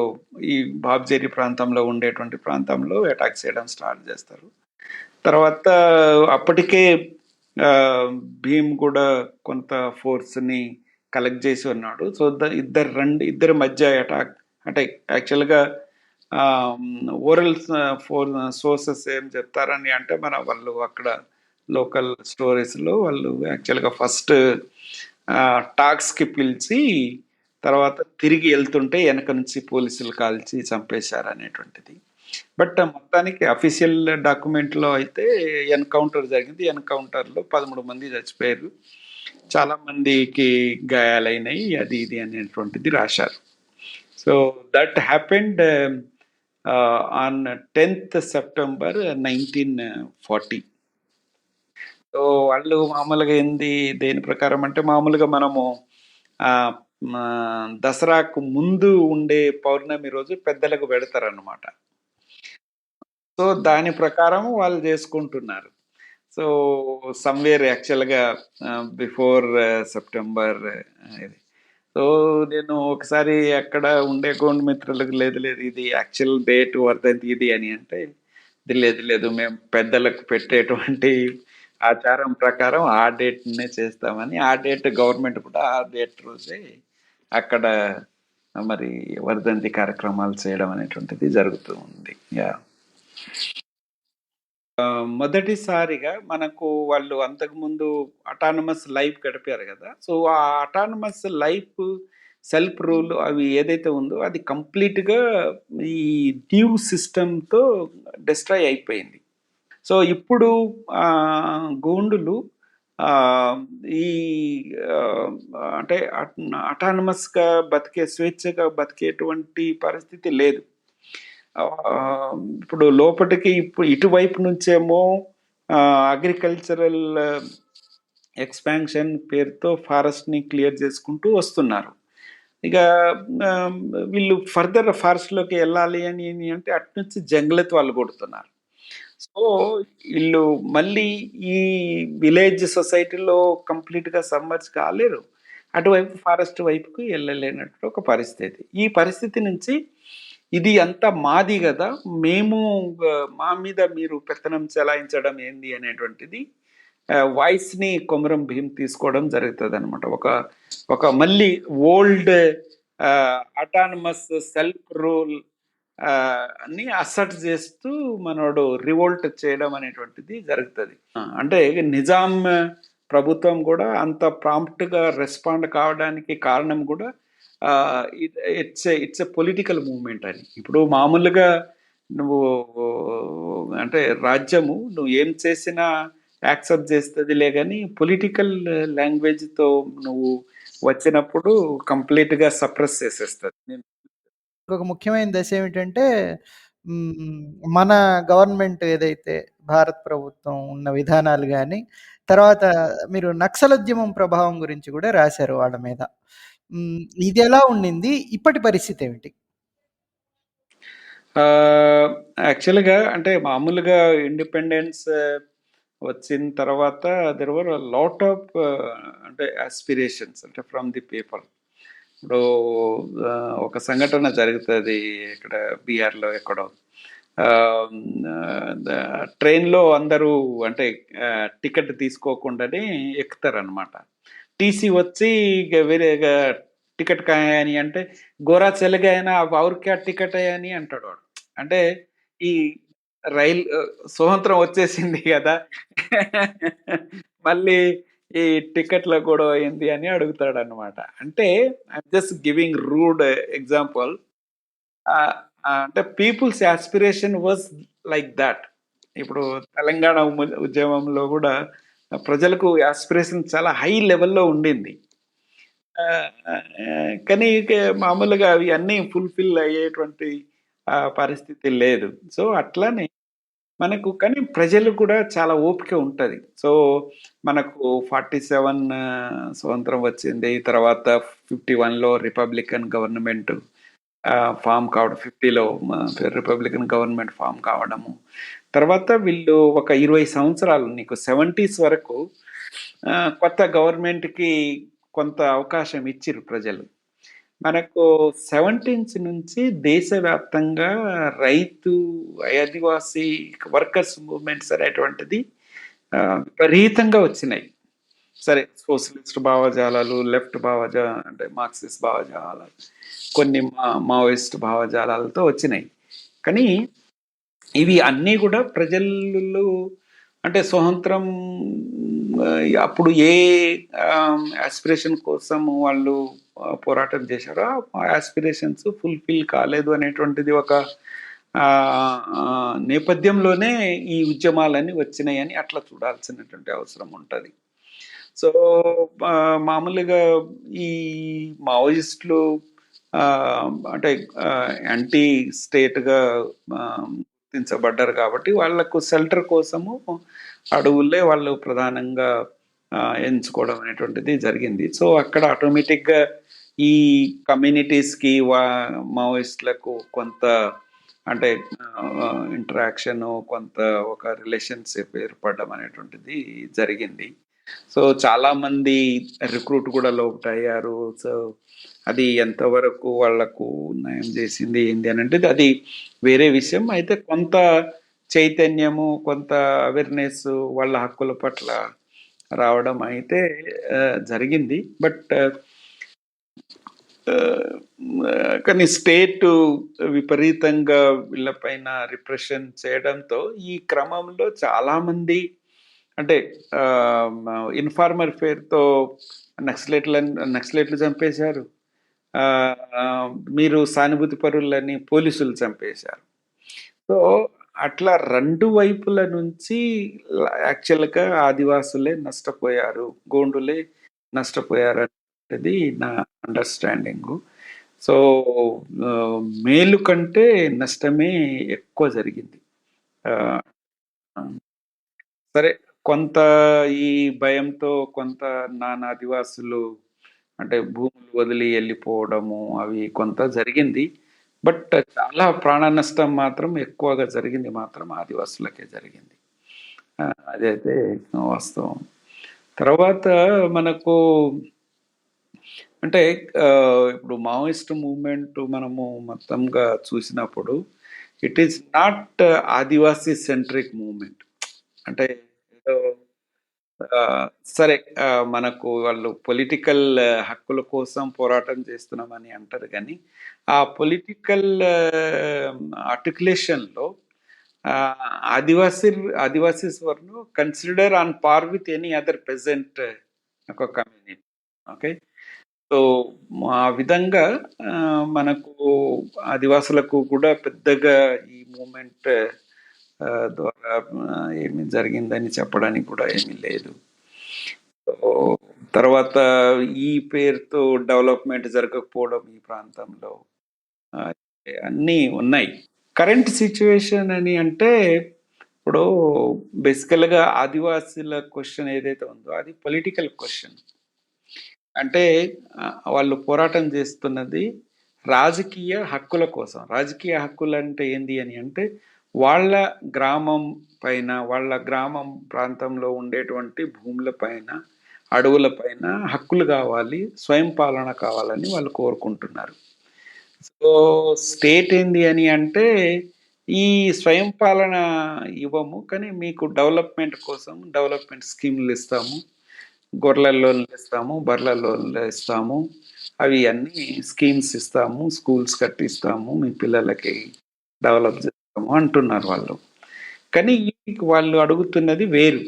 ఈ బాబ్జేరి ప్రాంతంలో ఉండేటువంటి ప్రాంతంలో అటాక్ చేయడం స్టార్ట్ చేస్తారు. తర్వాత అప్పటికే భీమ్ కూడా కొంత ఫోర్స్ని కలెక్ట్ చేసి ఉన్నాడు. సో ఇద్దరి మధ్య అటాక్ అంటే యాక్చువల్గా ఓరల్ సోర్సెస్ ఏం చెప్తారని అంటే వాళ్ళు అక్కడ లోకల్ స్టోరీస్లో వాళ్ళు యాక్చువల్గా ఫస్ట్ టాక్స్కి పిలిచి తర్వాత తిరిగి వెళ్తుంటే వెనక నుంచి పోలీసులు కాల్చి చంపేశారు అనేటువంటిది. బట్ మొత్తానికి అఫీషియల్ డాక్యుమెంట్లో అయితే ఎన్కౌంటర్ జరిగింది. ఎన్కౌంటర్లో 13 మంది చచ్చిపోయారు, చాలా మందికి గాయాలైనాయి, అది ఇది అనేటువంటిది రాశారు. So that happened on 10th September 1940. So వాళ్ళు మామూలుగా ఏంది దేని ప్రకారం అంటే మామూలుగా మనము ఆ, దసరాకు ముందు ఉండే పౌర్ణమి రోజు పెద్దలకు పెడతారన్నమాట. సో దాని ప్రకారం వాళ్ళు చేసుకుంటున్నారు. సో సమ్వేర్ యాక్చువల్గా బిఫోర్ సెప్టెంబర్ ఇది. సో నేను ఒకసారి అక్కడ ఉండే గోండు మిత్రులకు లేదు లేదు ఇది యాక్చువల్ డేట్ వర్ధంతి ఇది అని అంటే, ఇది లేదు లేదు మేము పెద్దలకు పెట్టేటువంటి ఆచారం ప్రకారం ఆ డేట్నే చేస్తామని, ఆ డేట్ గవర్నమెంట్ కూడా ఆ డేట్ రోజే అక్కడ మరి వర్ధంతి కార్యక్రమాలు చేయడం అనేటువంటిది జరుగుతూ ఉంది. యా మొదటిసారిగా మనకు వాళ్ళు అంతకుముందు అటానమస్ లైఫ్ గడిపారు కదా. సో ఆ అటానమస్ లైఫ్ సెల్ఫ్ రూల్ అవి ఏదైతే ఉందో అది కంప్లీట్గా ఈ డ్యూ సిస్టంతో డిస్ట్రాయ్ అయిపోయింది. సో ఇప్పుడు గోండులు ఆ, ఈ ఆ, అంటే అటానమస్గా బతికే స్వేచ్ఛగా బతికేటువంటి పరిస్థితి లేదు. ఆ, ఇప్పుడు లోపలికి ఇప్పుడు ఇటువైపు నుంచేమో అగ్రికల్చరల్ ఎక్స్పాన్షన్ పేరుతో ఫారెస్ట్ని క్లియర్ చేసుకుంటూ వస్తున్నారు. ఇక ఆ, వీళ్ళు ఫర్దర్ ఫారెస్ట్లోకి వెళ్ళాలి అని అంటే అటు నుంచి జంగలత్ వాళ్ళు కొడుతున్నారు. సో వీళ్ళు మళ్ళీ ఈ విలేజ్ సొసైటీలో కంప్లీట్గా సమ్మర్స్ కాలేరు, అటువైపు ఫారెస్ట్ వైపుకు వెళ్ళలేనట్టు ఒక పరిస్థితి. ఈ పరిస్థితి నుంచి ఇది అంతా మాది కదా, మేము మా మీద మీరు పెత్తనం చెలాయించడం ఏంది అనేటువంటిది వాయిస్ని కొమరం భీం తీసుకోవడం జరుగుతుంది అనమాట. ఒక ఒక మళ్ళీ ఓల్డ్ అటానమస్ సెల్ఫ్ రూల్ ని అసర్ట్ చేస్తూ మనోడు రివోల్ట్ చేయడం అనేటువంటిది జరుగుతుంది. అంటే నిజాం ప్రభుత్వం కూడా అంత ప్రాంప్ట్గా రెస్పాండ్ కావడానికి కారణం కూడా ఇట్స్ ఎ పొలిటికల్ మూవ్మెంట్ అని. ఇప్పుడు మామూలుగా నువ్వు అంటే రాజ్యము నువ్వు ఏం చేసినా యాక్సెప్ట్ చేస్తుందిలే, కానీ పొలిటికల్ లాంగ్వేజ్తో నువ్వు వచ్చినప్పుడు కంప్లీట్గా సప్రెస్ చేసేస్తుంది. ఇంకొక ముఖ్యమైన దశ ఏమిటంటే మ్, మన గవర్నమెంట్ ఏదైతే భారత ప్రభుత్వం ఉన్న విధానాలు కానీ, తర్వాత మీరు నక్సలోద్యమం ప్రభావం గురించి కూడా రాశారు వాళ్ళ మీద. ఇది ఎలా ఉండింది, ఇప్పటి పరిస్థితి ఏమిటి? యాక్చువల్గా అంటే మామూలుగా ఇండిపెండెన్స్ వచ్చిన తర్వాత దెర్ వర్ లాట్ ఆఫ్ అంటే ఆస్పిరేషన్స్ అంటే ఫ్రమ్ ది పీపుల్. ఇప్పుడు ఒక సంఘటన జరుగుతుంది ఇక్కడ బీహార్లో ఎక్కడో. ట్రైన్లో అందరూ అంటే టికెట్ తీసుకోకుండానే ఎక్కుతారనమాట. టీసీ వచ్చి వేరే టికెట్ కాయని అంటే గోరా చెలగాయన और क्या టికెట్ అని అంటాడు వాడు. అంటే ఈ రైల్ స్వతంత్రం వచ్చేసింది కదా, మళ్ళీ ఈ టికెట్ల గొడవ అయింది అని అడుగుతాడు అనమాట. అంటే I'm just giving rude example. అంటే people's aspiration was like that. ఇప్పుడు తెలంగాణ ఉద్యమంలో కూడా ప్రజలకు ఆస్పిరేషన్ చాలా హై లెవెల్లో ఉండింది. కానీ మామూలుగా అవి అన్నీ ఫుల్ఫిల్ అయ్యేటువంటి పరిస్థితి లేదు. సో అట్లానే మనకు కానీ ప్రజలు కూడా చాలా ఓపిక ఉంటుంది. సో మనకు 47 స్వతంత్రం వచ్చింది, తర్వాత 51లో రిపబ్లికన్ గవర్నమెంట్ ఫామ్ కావడం, 50లో రిపబ్లికన్ గవర్నమెంట్ ఫామ్ కావడము, తర్వాత వీళ్ళు ఒక 20 సంవత్సరాలు నీకు 70s వరకు కొత్త గవర్నమెంట్కి కొంత అవకాశం ఇచ్చిర్రు ప్రజలు. మనకు 17s నుంచి దేశవ్యాప్తంగా రైతు ఆదివాసీ వర్కర్స్ మూవ్మెంట్స్ అనేటువంటిది విపరీతంగా వచ్చినాయి. సరే సోషలిస్ట్ భావజాలాలు, లెఫ్ట్ అంటే మార్క్సిస్ట్ భావజాలాలు, కొన్ని మావోయిస్ట్ భావజాలాలతో వచ్చినాయి. కానీ ఇవి అన్నీ కూడా ప్రజలు అంటే స్వతంత్రం అప్పుడు ఏ ఆస్పిరేషన్ కోసం వాళ్ళు పోరాటం చేశారో ఆ ఆస్పిరేషన్స్ ఫుల్ఫిల్ కాలేదు అనేటువంటిది ఒక నేపథ్యంలోనే ఈ ఉద్యమాలన్నీ వచ్చినాయని అట్లా చూడాల్సినటువంటి అవసరం ఉంటుంది. సో మామూలుగా ఈ మావోయిస్టులు అంటే యాంటీ స్టేట్‌గా గుర్తించబడ్డారు కాబట్టి వాళ్ళకు షెల్టర్ కోసము అడవులే వాళ్ళు ప్రధానంగా ఎంచుకోవడం అనేటువంటిది జరిగింది. సో, అక్కడ ఆటోమేటిక్‌గా ఈ కమ్యూనిటీస్‌కి మావోయిస్ట్‌లకు కొంత అంటే ఇంటరాక్షను, కొంత ఒక రిలేషన్‌షిప్ ఏర్పడడం అనేటువంటిది జరిగింది. సో, చాలామంది రిక్రూట్ కూడా లోపటయ్యారు. సో, అది ఎంతవరకు వాళ్ళకు న్యాయం చేసింది ఏంది అనంటే అది వేరే విషయం. అయితే కొంత చైతన్యము, కొంత అవేర్‌నెస్ వాళ్ళ హక్కుల పట్ల రావడం అయితే జరిగింది. బట్ కానీ స్టేటు విపరీతంగా వీళ్ళపైన రిప్రెషన్ చేయడంతో ఈ క్రమంలో చాలామంది అంటే ఇన్ఫార్మర్ పేరుతో నక్సలైట్లు చంపేశారు. మీరు సానుభూతి పరులని పోలీసులు చంపేశారు. సో అట్లా రెండు వైపుల నుంచి యాక్చువల్గా ఆదివాసులే నష్టపోయారు, గోండులే నష్టపోయారు అనేది నా అండర్స్టాండింగ్. సో మేలు కంటే నష్టమే ఎక్కువ జరిగింది. ఆ, సరే, కొంత ఈ భయంతో కొంత ఆదివాసులు అంటే భూములు వదిలి వెళ్ళిపోవడము అవి కొంత జరిగింది. బట్ చాలా ప్రాణ నష్టం మాత్రం ఎక్కువగా జరిగింది మాత్రం ఆదివాసులకే జరిగింది. అదైతే వాస్తవం. తర్వాత మనకు అంటే ఇప్పుడు మావోయిస్ట్ మూవ్మెంట్ మనము మొత్తంగా చూసినప్పుడు it is not Adivasi centric movement. అంటే ఏదో సరే, మనకు వాళ్ళు పొలిటికల్ హక్కుల కోసం పోరాటం చేస్తున్నామని అంటారు కానీ ఆ పొలిటికల్ ఆర్టికులేషన్లో Adivasi Adivasis were consider on par with any other present ఒక కమ్యూనిటీ. ఓకే. సో ఆ విధంగా మనకు ఆదివాసులకు కూడా పెద్దగా ఈ మూమెంట్ ద్వారా ఏమి జరిగిందని చెప్పడానికి కూడా ఏమీ లేదు. తర్వాత ఈ పేరుతో డెవలప్మెంట్ జరగకపోవడం ఈ ప్రాంతంలో అన్నీ ఉన్నాయి. కరెంట్ సిచ్యువేషన్ అని అంటే ఇప్పుడు బేసికల్గా ఆదివాసీల క్వశ్చన్ ఏదైతే ఉందో అది పొలిటికల్ క్వశ్చన్. అంటే వాళ్ళు పోరాటం చేస్తున్నది రాజకీయ హక్కుల కోసం. రాజకీయ హక్కులు అంటే ఏంది అని అంటే వాళ్ళ గ్రామం పైన, వాళ్ళ గ్రామం ప్రాంతంలో ఉండేటువంటి భూముల పైన, అడవుల పైన హక్కులు కావాలి, స్వయం పాలన కావాలని వాళ్ళు కోరుకుంటున్నారు. సో స్టేట్ ఏంది అని అంటే ఈ స్వయం పాలన ఇవ్వము, కానీ మీకు డెవలప్మెంట్ కోసం డెవలప్మెంట్ స్కీమ్లు ఇస్తాము, గొర్రెల లోన్లు ఇస్తాము, బర్రెల లోన్లు ఇస్తాము, అవి అన్నీ స్కీమ్స్ ఇస్తాము, స్కూల్స్ కట్టిస్తాము, మీ పిల్లలకి డెవలప్ చేస్తాము అంటున్నారు వాళ్ళు. కానీ వాళ్ళు అడుగుతున్నది వేరు.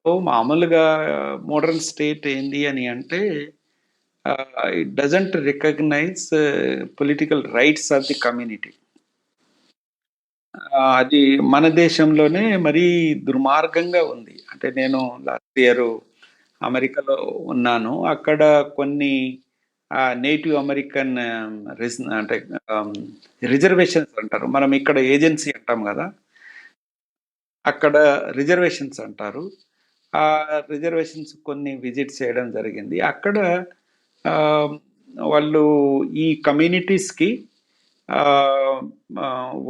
సో మామూలుగా మోడర్న్ స్టేట్ ఏంది అని అంటే it doesn't recognise political rights of the community. అది మన దేశంలోనే మరీ దుర్మార్గంగా ఉంది. అంటే నేను లాస్ట్ ఇయర్ అమెరికాలో ఉన్నాను. అక్కడ కొన్ని నేటివ్ అమెరికన్ అంటే రిజర్వేషన్స్ అంటారు. మనం ఇక్కడ ఏజెన్సీ అంటాం కదా, అక్కడ రిజర్వేషన్స్ అంటారు. ఆ రిజర్వేషన్స్ కొన్ని విజిట్ చేయడం జరిగింది. అక్కడ వాళ్ళు ఈ కమ్యూనిటీస్కి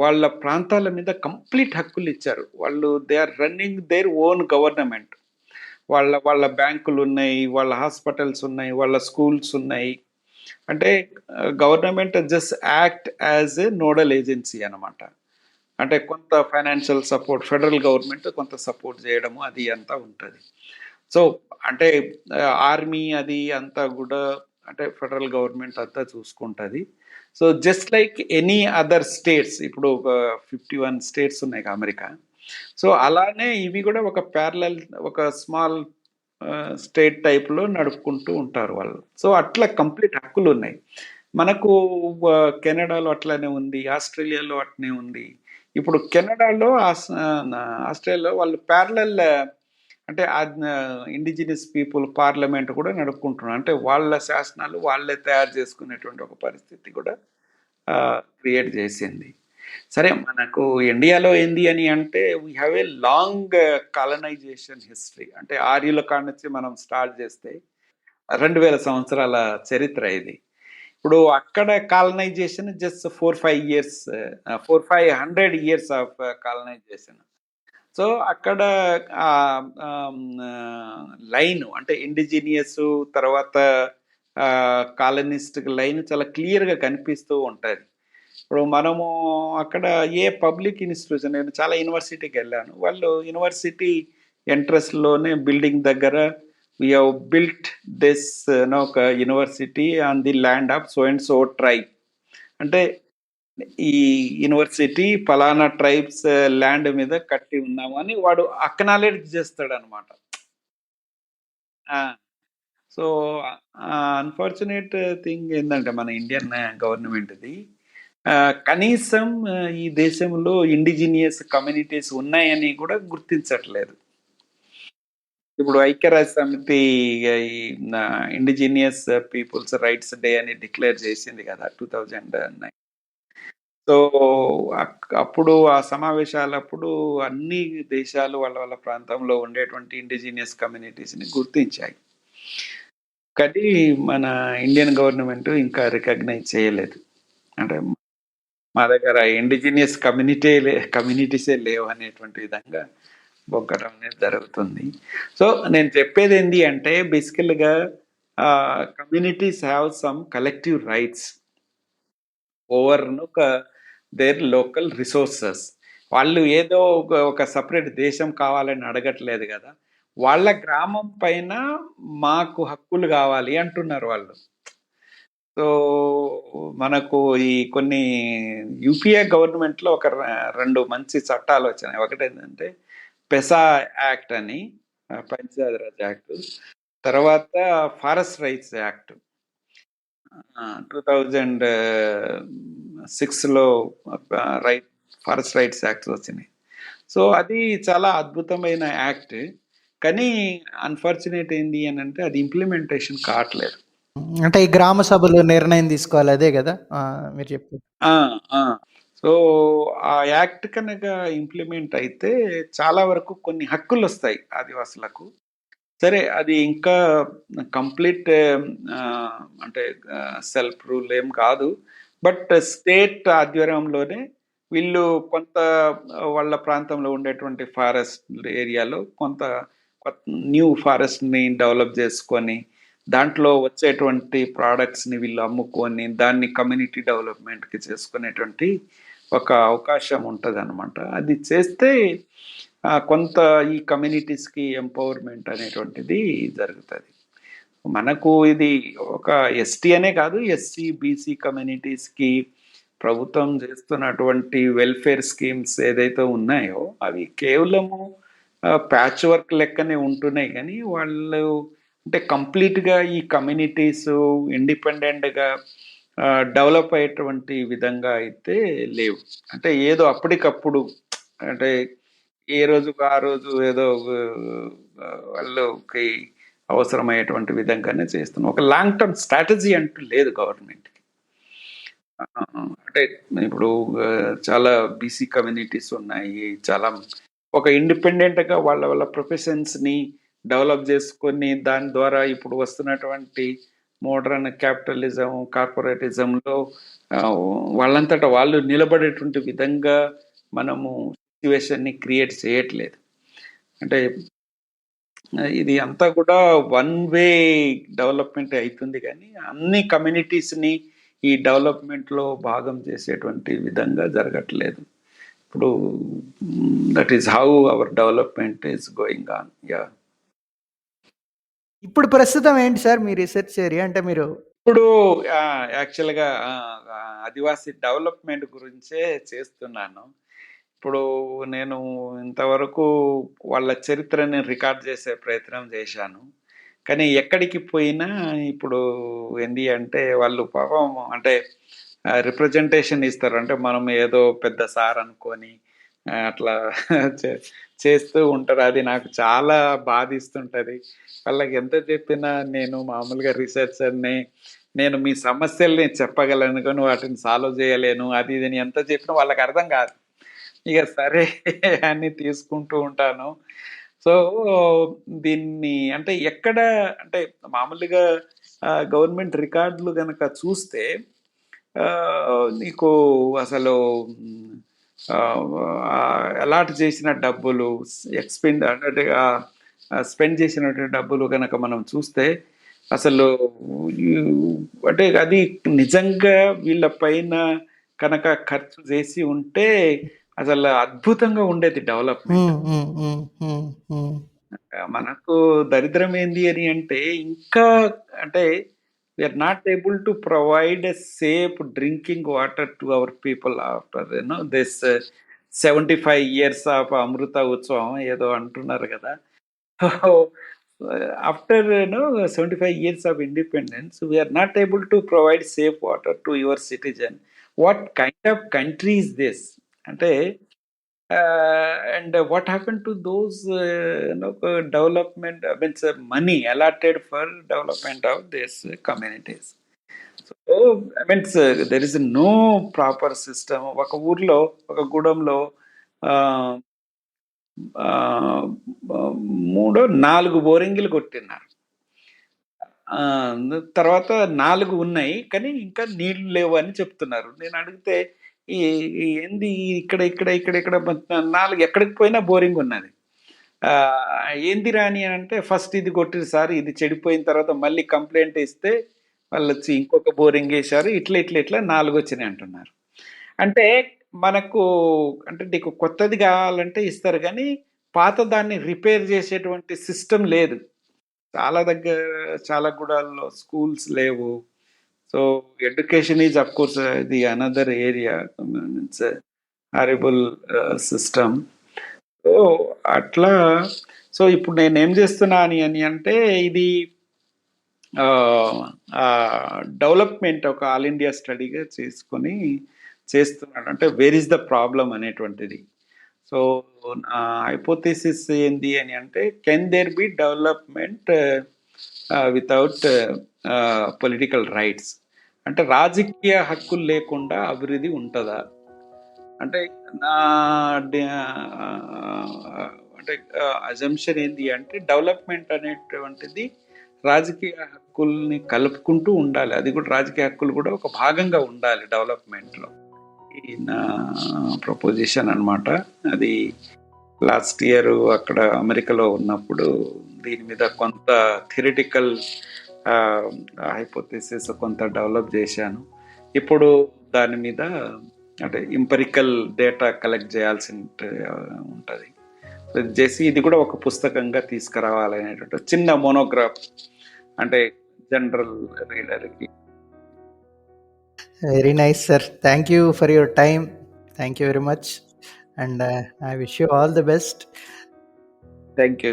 వాళ్ళ ప్రాంతాల మీద కంప్లీట్ హక్కులు ఇచ్చారు. వాళ్ళు they are running their own government. వాళ్ళ వాళ్ళ బ్యాంకులు ఉన్నాయి, వాళ్ళ హాస్పిటల్స్ ఉన్నాయి, వాళ్ళ స్కూల్స్ ఉన్నాయి. అంటే government just act as a nodal agency అనమాట. అంటే కొంత ఫైనాన్షియల్ సపోర్ట్, ఫెడరల్ గవర్నమెంట్ కొంత సపోర్ట్ చేయడము అది అంతా ఉంటుంది. సో అంటే ఆర్మీ అది అంతా కూడా అంటే ఫెడరల్ గవర్నమెంట్ అంతా చూసుకుంటుంది. So just like any other states, ఇప్పుడు ఒక 51 స్టేట్స్ ఉన్నాయి అమెరికా. సో అలానే ఇవి కూడా ఒక ప్యారలల్, ఒక స్మాల్ స్టేట్ టైప్లో నడుపుకుంటూ ఉంటారు వాళ్ళు. సో అట్లా కంప్లీట్ హక్కులు ఉన్నాయి. మనకు కెనడాలో అట్లానే ఉంది, ఆస్ట్రేలియాలో అట్నే ఉంది. ఇప్పుడు కెనడాలో ఆస్ట్రేలియాలో వాళ్ళు ప్యారలల్ అంటే ఇండిజినస్ పీపుల్ పార్లమెంట్ కూడా నడుపుకుంటున్నారు. అంటే వాళ్ళ శాసనాలు వాళ్ళే తయారు చేసుకునేటువంటి ఒక పరిస్థితి కూడా క్రియేట్ చేసింది. సరే, మనకు ఇండియాలో ఏంది అని అంటే we have a long colonisation history. అంటే ఆర్యుల కాడ నుంచి మనం స్టార్ట్ చేస్తే 2000 సంవత్సరాల చరిత్ర ఇది. ఇప్పుడు అక్కడ colonisation just 4-5 years, 400-500 years of colonisation. So అక్కడ లైన్ అంటే ఇండిజినియస్ తర్వాత కాలనిస్ట్ లైన్ చాలా క్లియర్గా కనిపిస్తూ ఉంటుంది. ఇప్పుడు మనము అక్కడ ఏ పబ్లిక్ ఇన్స్టిట్యూషన్, నేను చాలా యూనివర్సిటీకి వెళ్ళాను. వాళ్ళు యూనివర్సిటీ ఎంట్రన్స్లోనే బిల్డింగ్ దగ్గర వీ హ్యావ్ బిల్ట్ దిస్ ఒక university on the land of so and so tribe. అంటే ఈ యూనివర్సిటీ ఫలానా ట్రైబ్స్ ల్యాండ్ మీద కట్టి ఉన్నాము అని వాడు అక్నాలెడ్జ్ చేస్తాడు అనమాట. సో అన్ఫార్చునేట్ థింగ్ ఏంటంటే మన ఇండియన్ గవర్నమెంట్ది కనీసం ఈ దేశంలో ఇండిజినియస్ కమ్యూనిటీస్ ఉన్నాయని కూడా గుర్తించట్లేదు. ఇప్పుడు ఐక్యరాజ్య సమితి ఇండిజినియస్ పీపుల్స్ రైట్స్ డే అని డిక్లేర్ చేసింది కదా 2009. సో అప్పుడు ఆ సమావేశాలప్పుడు అన్ని దేశాలు వాళ్ళ వాళ్ళ ప్రాంతంలో ఉండేటువంటి ఇండిజినియస్ కమ్యూనిటీస్ని గుర్తించాయి. కానీ మన ఇండియన్ గవర్నమెంట్ ఇంకా రికగ్నైజ్ చేయలేదు. అంటే మా దగ్గర ఇండిజినియస్ కమ్యూనిటీసే లేవు అనేటువంటి విధంగా బొగ్గడం అనేది జరుగుతుంది. సో నేను చెప్పేది ఏంటి అంటే బేసికల్గా communities have some collective rights over their local resources. వాళ్ళు ఏదో ఒక సపరేట్ దేశం కావాలని అడగట్లేదు కదా. వాళ్ళ గ్రామం పైన మాకు హక్కులు కావాలి అంటున్నారు వాళ్ళు. సో మనకు ఈ కొన్ని యూపీఏ గవర్నమెంట్లో ఒక 2 మంచి చట్టాలు వచ్చినాయి. ఒకటి ఏంటంటే పెసా యాక్ట్ అని, పంచాయత్ రాజ్ యాక్ట్, తర్వాత ఫారెస్ట్ రైట్స్ యాక్ట్ 2006లో ఫారెస్ట్ రైట్స్ యాక్ట్ వచ్చినాయి. సో అది చాలా అద్భుతమైన యాక్ట్. కానీ అన్ఫార్చునేట్ ఏంటి అని అంటే అది ఇంప్లిమెంటేషన్ కావట్లేదు. అంటే ఈ గ్రామ సభలు నిర్ణయం తీసుకోవాలి, అదే కదా మీరు చెప్పేది. సో ఆ యాక్ట్ కనుక ఇంప్లిమెంట్ అయితే చాలా వరకు కొన్ని హక్కులు వస్తాయి ఆదివాసులకు. సరే, అది ఇంకా కంప్లీట్ అంటే సెల్ఫ్ రూల్ ఏం కాదు. బట్ స్టేట్ ఆధ్వర్యంలోనే వీళ్ళు కొంత వాళ్ళ ప్రాంతంలో ఉండేటువంటి ఫారెస్ట్ ఏరియాలో కొంత న్యూ ఫారెస్ట్ని డెవలప్ చేసుకొని దాంట్లో వచ్చేటువంటి ప్రోడక్ట్స్ని వీళ్ళు అమ్ముకొని దాన్ని కమ్యూనిటీ డెవలప్మెంట్కి చేసుకునేటువంటి ఒక అవకాశం ఉంటుంది అనమాట. అది చేస్తే కొంత ఈ కమ్యూనిటీస్కి ఎంపవర్మెంట్ అనేటువంటిది జరుగుతుంది. మనకు ఇది ఒక ఎస్టీ అనే కాదు, ఎస్సీ బీసీ కమ్యూనిటీస్కి ప్రభుత్వం చేస్తున్నటువంటి వెల్ఫేర్ స్కీమ్స్ ఏదైతే ఉన్నాయో అవి కేవలము ప్యాచ్ వర్క్ లెక్కనే ఉంటున్నాయి. కానీ వాళ్ళు అంటే కంప్లీట్గా ఈ కమ్యూనిటీస్ ఇండిపెండెంట్గా డెవలప్ అయ్యేటువంటి విధంగా అయితే లేవు. అంటే ఏదో అప్పటికప్పుడు అంటే ఏ రోజుకు ఆ రోజు ఏదో వాళ్ళకి అవసరమయ్యేటువంటి విధంగానే చేస్తున్నాం. ఒక లాంగ్ టర్మ్ స్ట్రాటజీ అంటూ లేదు గవర్నమెంట్కి. అంటే ఇప్పుడు చాలా బీసీ కమ్యూనిటీస్ ఉన్నాయి, చాలా ఒక ఇండిపెండెంట్గా వాళ్ళ వాళ్ళ ప్రొఫెషన్స్ని డెవలప్ చేసుకొని దాని ద్వారా ఇప్పుడు వస్తున్నటువంటి మోడర్న్ క్యాపిటలిజం కార్పొరేటిజంలో వాళ్ళంతటా వాళ్ళు నిలబడేటువంటి విధంగా మనము సిచ్యువేషన్ని క్రియేట్ చేయట్లేదు. అంటే ఇది అంతా కూడా వన్ వే డెవలప్మెంట్ అవుతుంది కానీ అన్ని కమ్యూనిటీస్ని ఈ డెవలప్మెంట్లో భాగం చేసేటువంటి విధంగా జరగట్లేదు. ఇప్పుడు that is how our development is going on. Yeah, ఇప్పుడు ప్రస్తుతం ఏంటి సార్ మీ రీసెర్చ్ ఏరియా? అంటే మీరు ఇప్పుడు యాక్చువల్గా ఆదివాసీ డెవలప్మెంట్ గురించే చేస్తున్నాను. ఇప్పుడు నేను ఇంతవరకు వాళ్ళ చరిత్రని రికార్డ్ చేసే ప్రయత్నం చేశాను. కానీ ఎక్కడికి పోయినా ఇప్పుడు ఏంది అంటే వాళ్ళు పాపం అంటే రిప్రజెంటేషన్ ఇస్తారు. అంటే మనం ఏదో పెద్ద సార్ అనుకొని అట్లా చే చేస్తూ ఉంటారు. అది నాకు చాలా బాధిస్తుంటది. వాళ్ళకి ఎంత చెప్పినా నేను మామూలుగా రిసర్చర్‌ని, నేను మీ సమస్యల్ని చెప్పగలను గానీ వాటిని సాల్వ్ చేయలేను. అది ఇది అని ఎంత చెప్పినా వాళ్ళకి అర్థం కాదు. ఇక సరే అని తీసుకుంటూ ఉంటాను. సో, దీన్ని అంటే ఎక్కడ అంటే మామూలుగా గవర్నమెంట్ రికార్డులు గనక చూస్తే నీకు అసలు అలాట్ చేసిన డబ్బులు అంటే స్పెండ్ చేసినటువంటి డబ్బులు గనక మనం చూస్తే అసలు అంటే అది నిజంగా వీళ్ళ పైన కనుక ఖర్చు చేసి ఉంటే అసలు అద్భుతంగా ఉండేది డెవలప్మెంట్. మనకు దరిద్రం ఏంది అని అంటే ఇంకా అంటే we are not able to provide a safe drinking water to our people after this 75 years of అమృత ఉత్సవం ఏదో అంటున్నారు కదా. After 75 years of independence we are not able to provide safe water to your citizen. What kind of country is this అంటే and what happened to those development means money allotted for development of these communities. So I mean there is no proper system. ఒక ఊర్లో ఒక గూడెంలో మూడో 4 బోరింగ్లు కొట్టినారు. తర్వాత 4 ఉన్నాయి కానీ ఇంకా నీళ్లు లేవు అని చెప్తున్నారు. నేను అడిగితే ఈ ఏంది ఇక్కడ ఇక్కడ ఇక్కడ ఇక్కడ 4 ఎక్కడికి పోయినా బోరింగ్ ఉన్నది. ఏందిరా అని అంటే ఫస్ట్ ఇది కొట్టిరు సార్, ఇది చెడిపోయిన తర్వాత మళ్ళీ కంప్లైంట్ ఇస్తే వాళ్ళు వచ్చి ఇంకొక బోరింగ్ వేశారు, ఇట్లా ఇట్లా ఇట్లా 4 వచ్చినాయి అంటున్నారు. అంటే మనకు అంటే నీకు కొత్తది కావాలంటే ఇస్తారు కానీ పాత దాన్ని రిపేర్ చేసేటువంటి సిస్టమ్ లేదు. చాలా గుడాల్లో స్కూల్స్ లేవు. So education is of course the another area. It's horrible system. So అట్లా సో ఇప్పుడు నేనేం చేస్తున్నా అని అంటే ఇది డెవలప్మెంట్ ఒక ఆల్ ఇండియా స్టడీగా చేసుకొని చేస్తున్నాడు. అంటే వేర్ ఇస్ ద ప్రాబ్లం అనేటువంటిది. సో నా హైపోథెసిస్ ఏంది అని అంటే can there be development without political rights? అంటే రాజకీయ హక్కులు లేకుండా అభివృద్ధి ఉంటుందా? అంటే నా అంటే అజంప్షన్ ఏంది అంటే డెవలప్మెంట్ అనేటువంటిది రాజకీయ హక్కుల్ని కలుపుకుంటూ ఉండాలి. అది కూడా రాజకీయ హక్కులు కూడా ఒక భాగంగా ఉండాలి డెవలప్మెంట్లో. ఈ నా ప్రపోజిషన్ అన్నమాట. అది లాస్ట్ ఇయర్ అక్కడ అమెరికాలో ఉన్నప్పుడు దీని మీద కొంత థియరిటికల్ హైపోథెసిస్ కొంత డెవలప్ చేశాను. ఇప్పుడు దాని మీద అంటే ఇంపెరికల్ డేటా కలెక్ట్ చేయాల్సి ఉంటుంది. చేసి ఇది కూడా ఒక పుస్తకంగా తీసుకురావాలనేటువంటి చిన్న మోనోగ్రాఫ్ అంటే జనరల్ రీడర్కి. Very nice sir. Thank you for your time. Thank you very much and I wish you all the best. Thank you.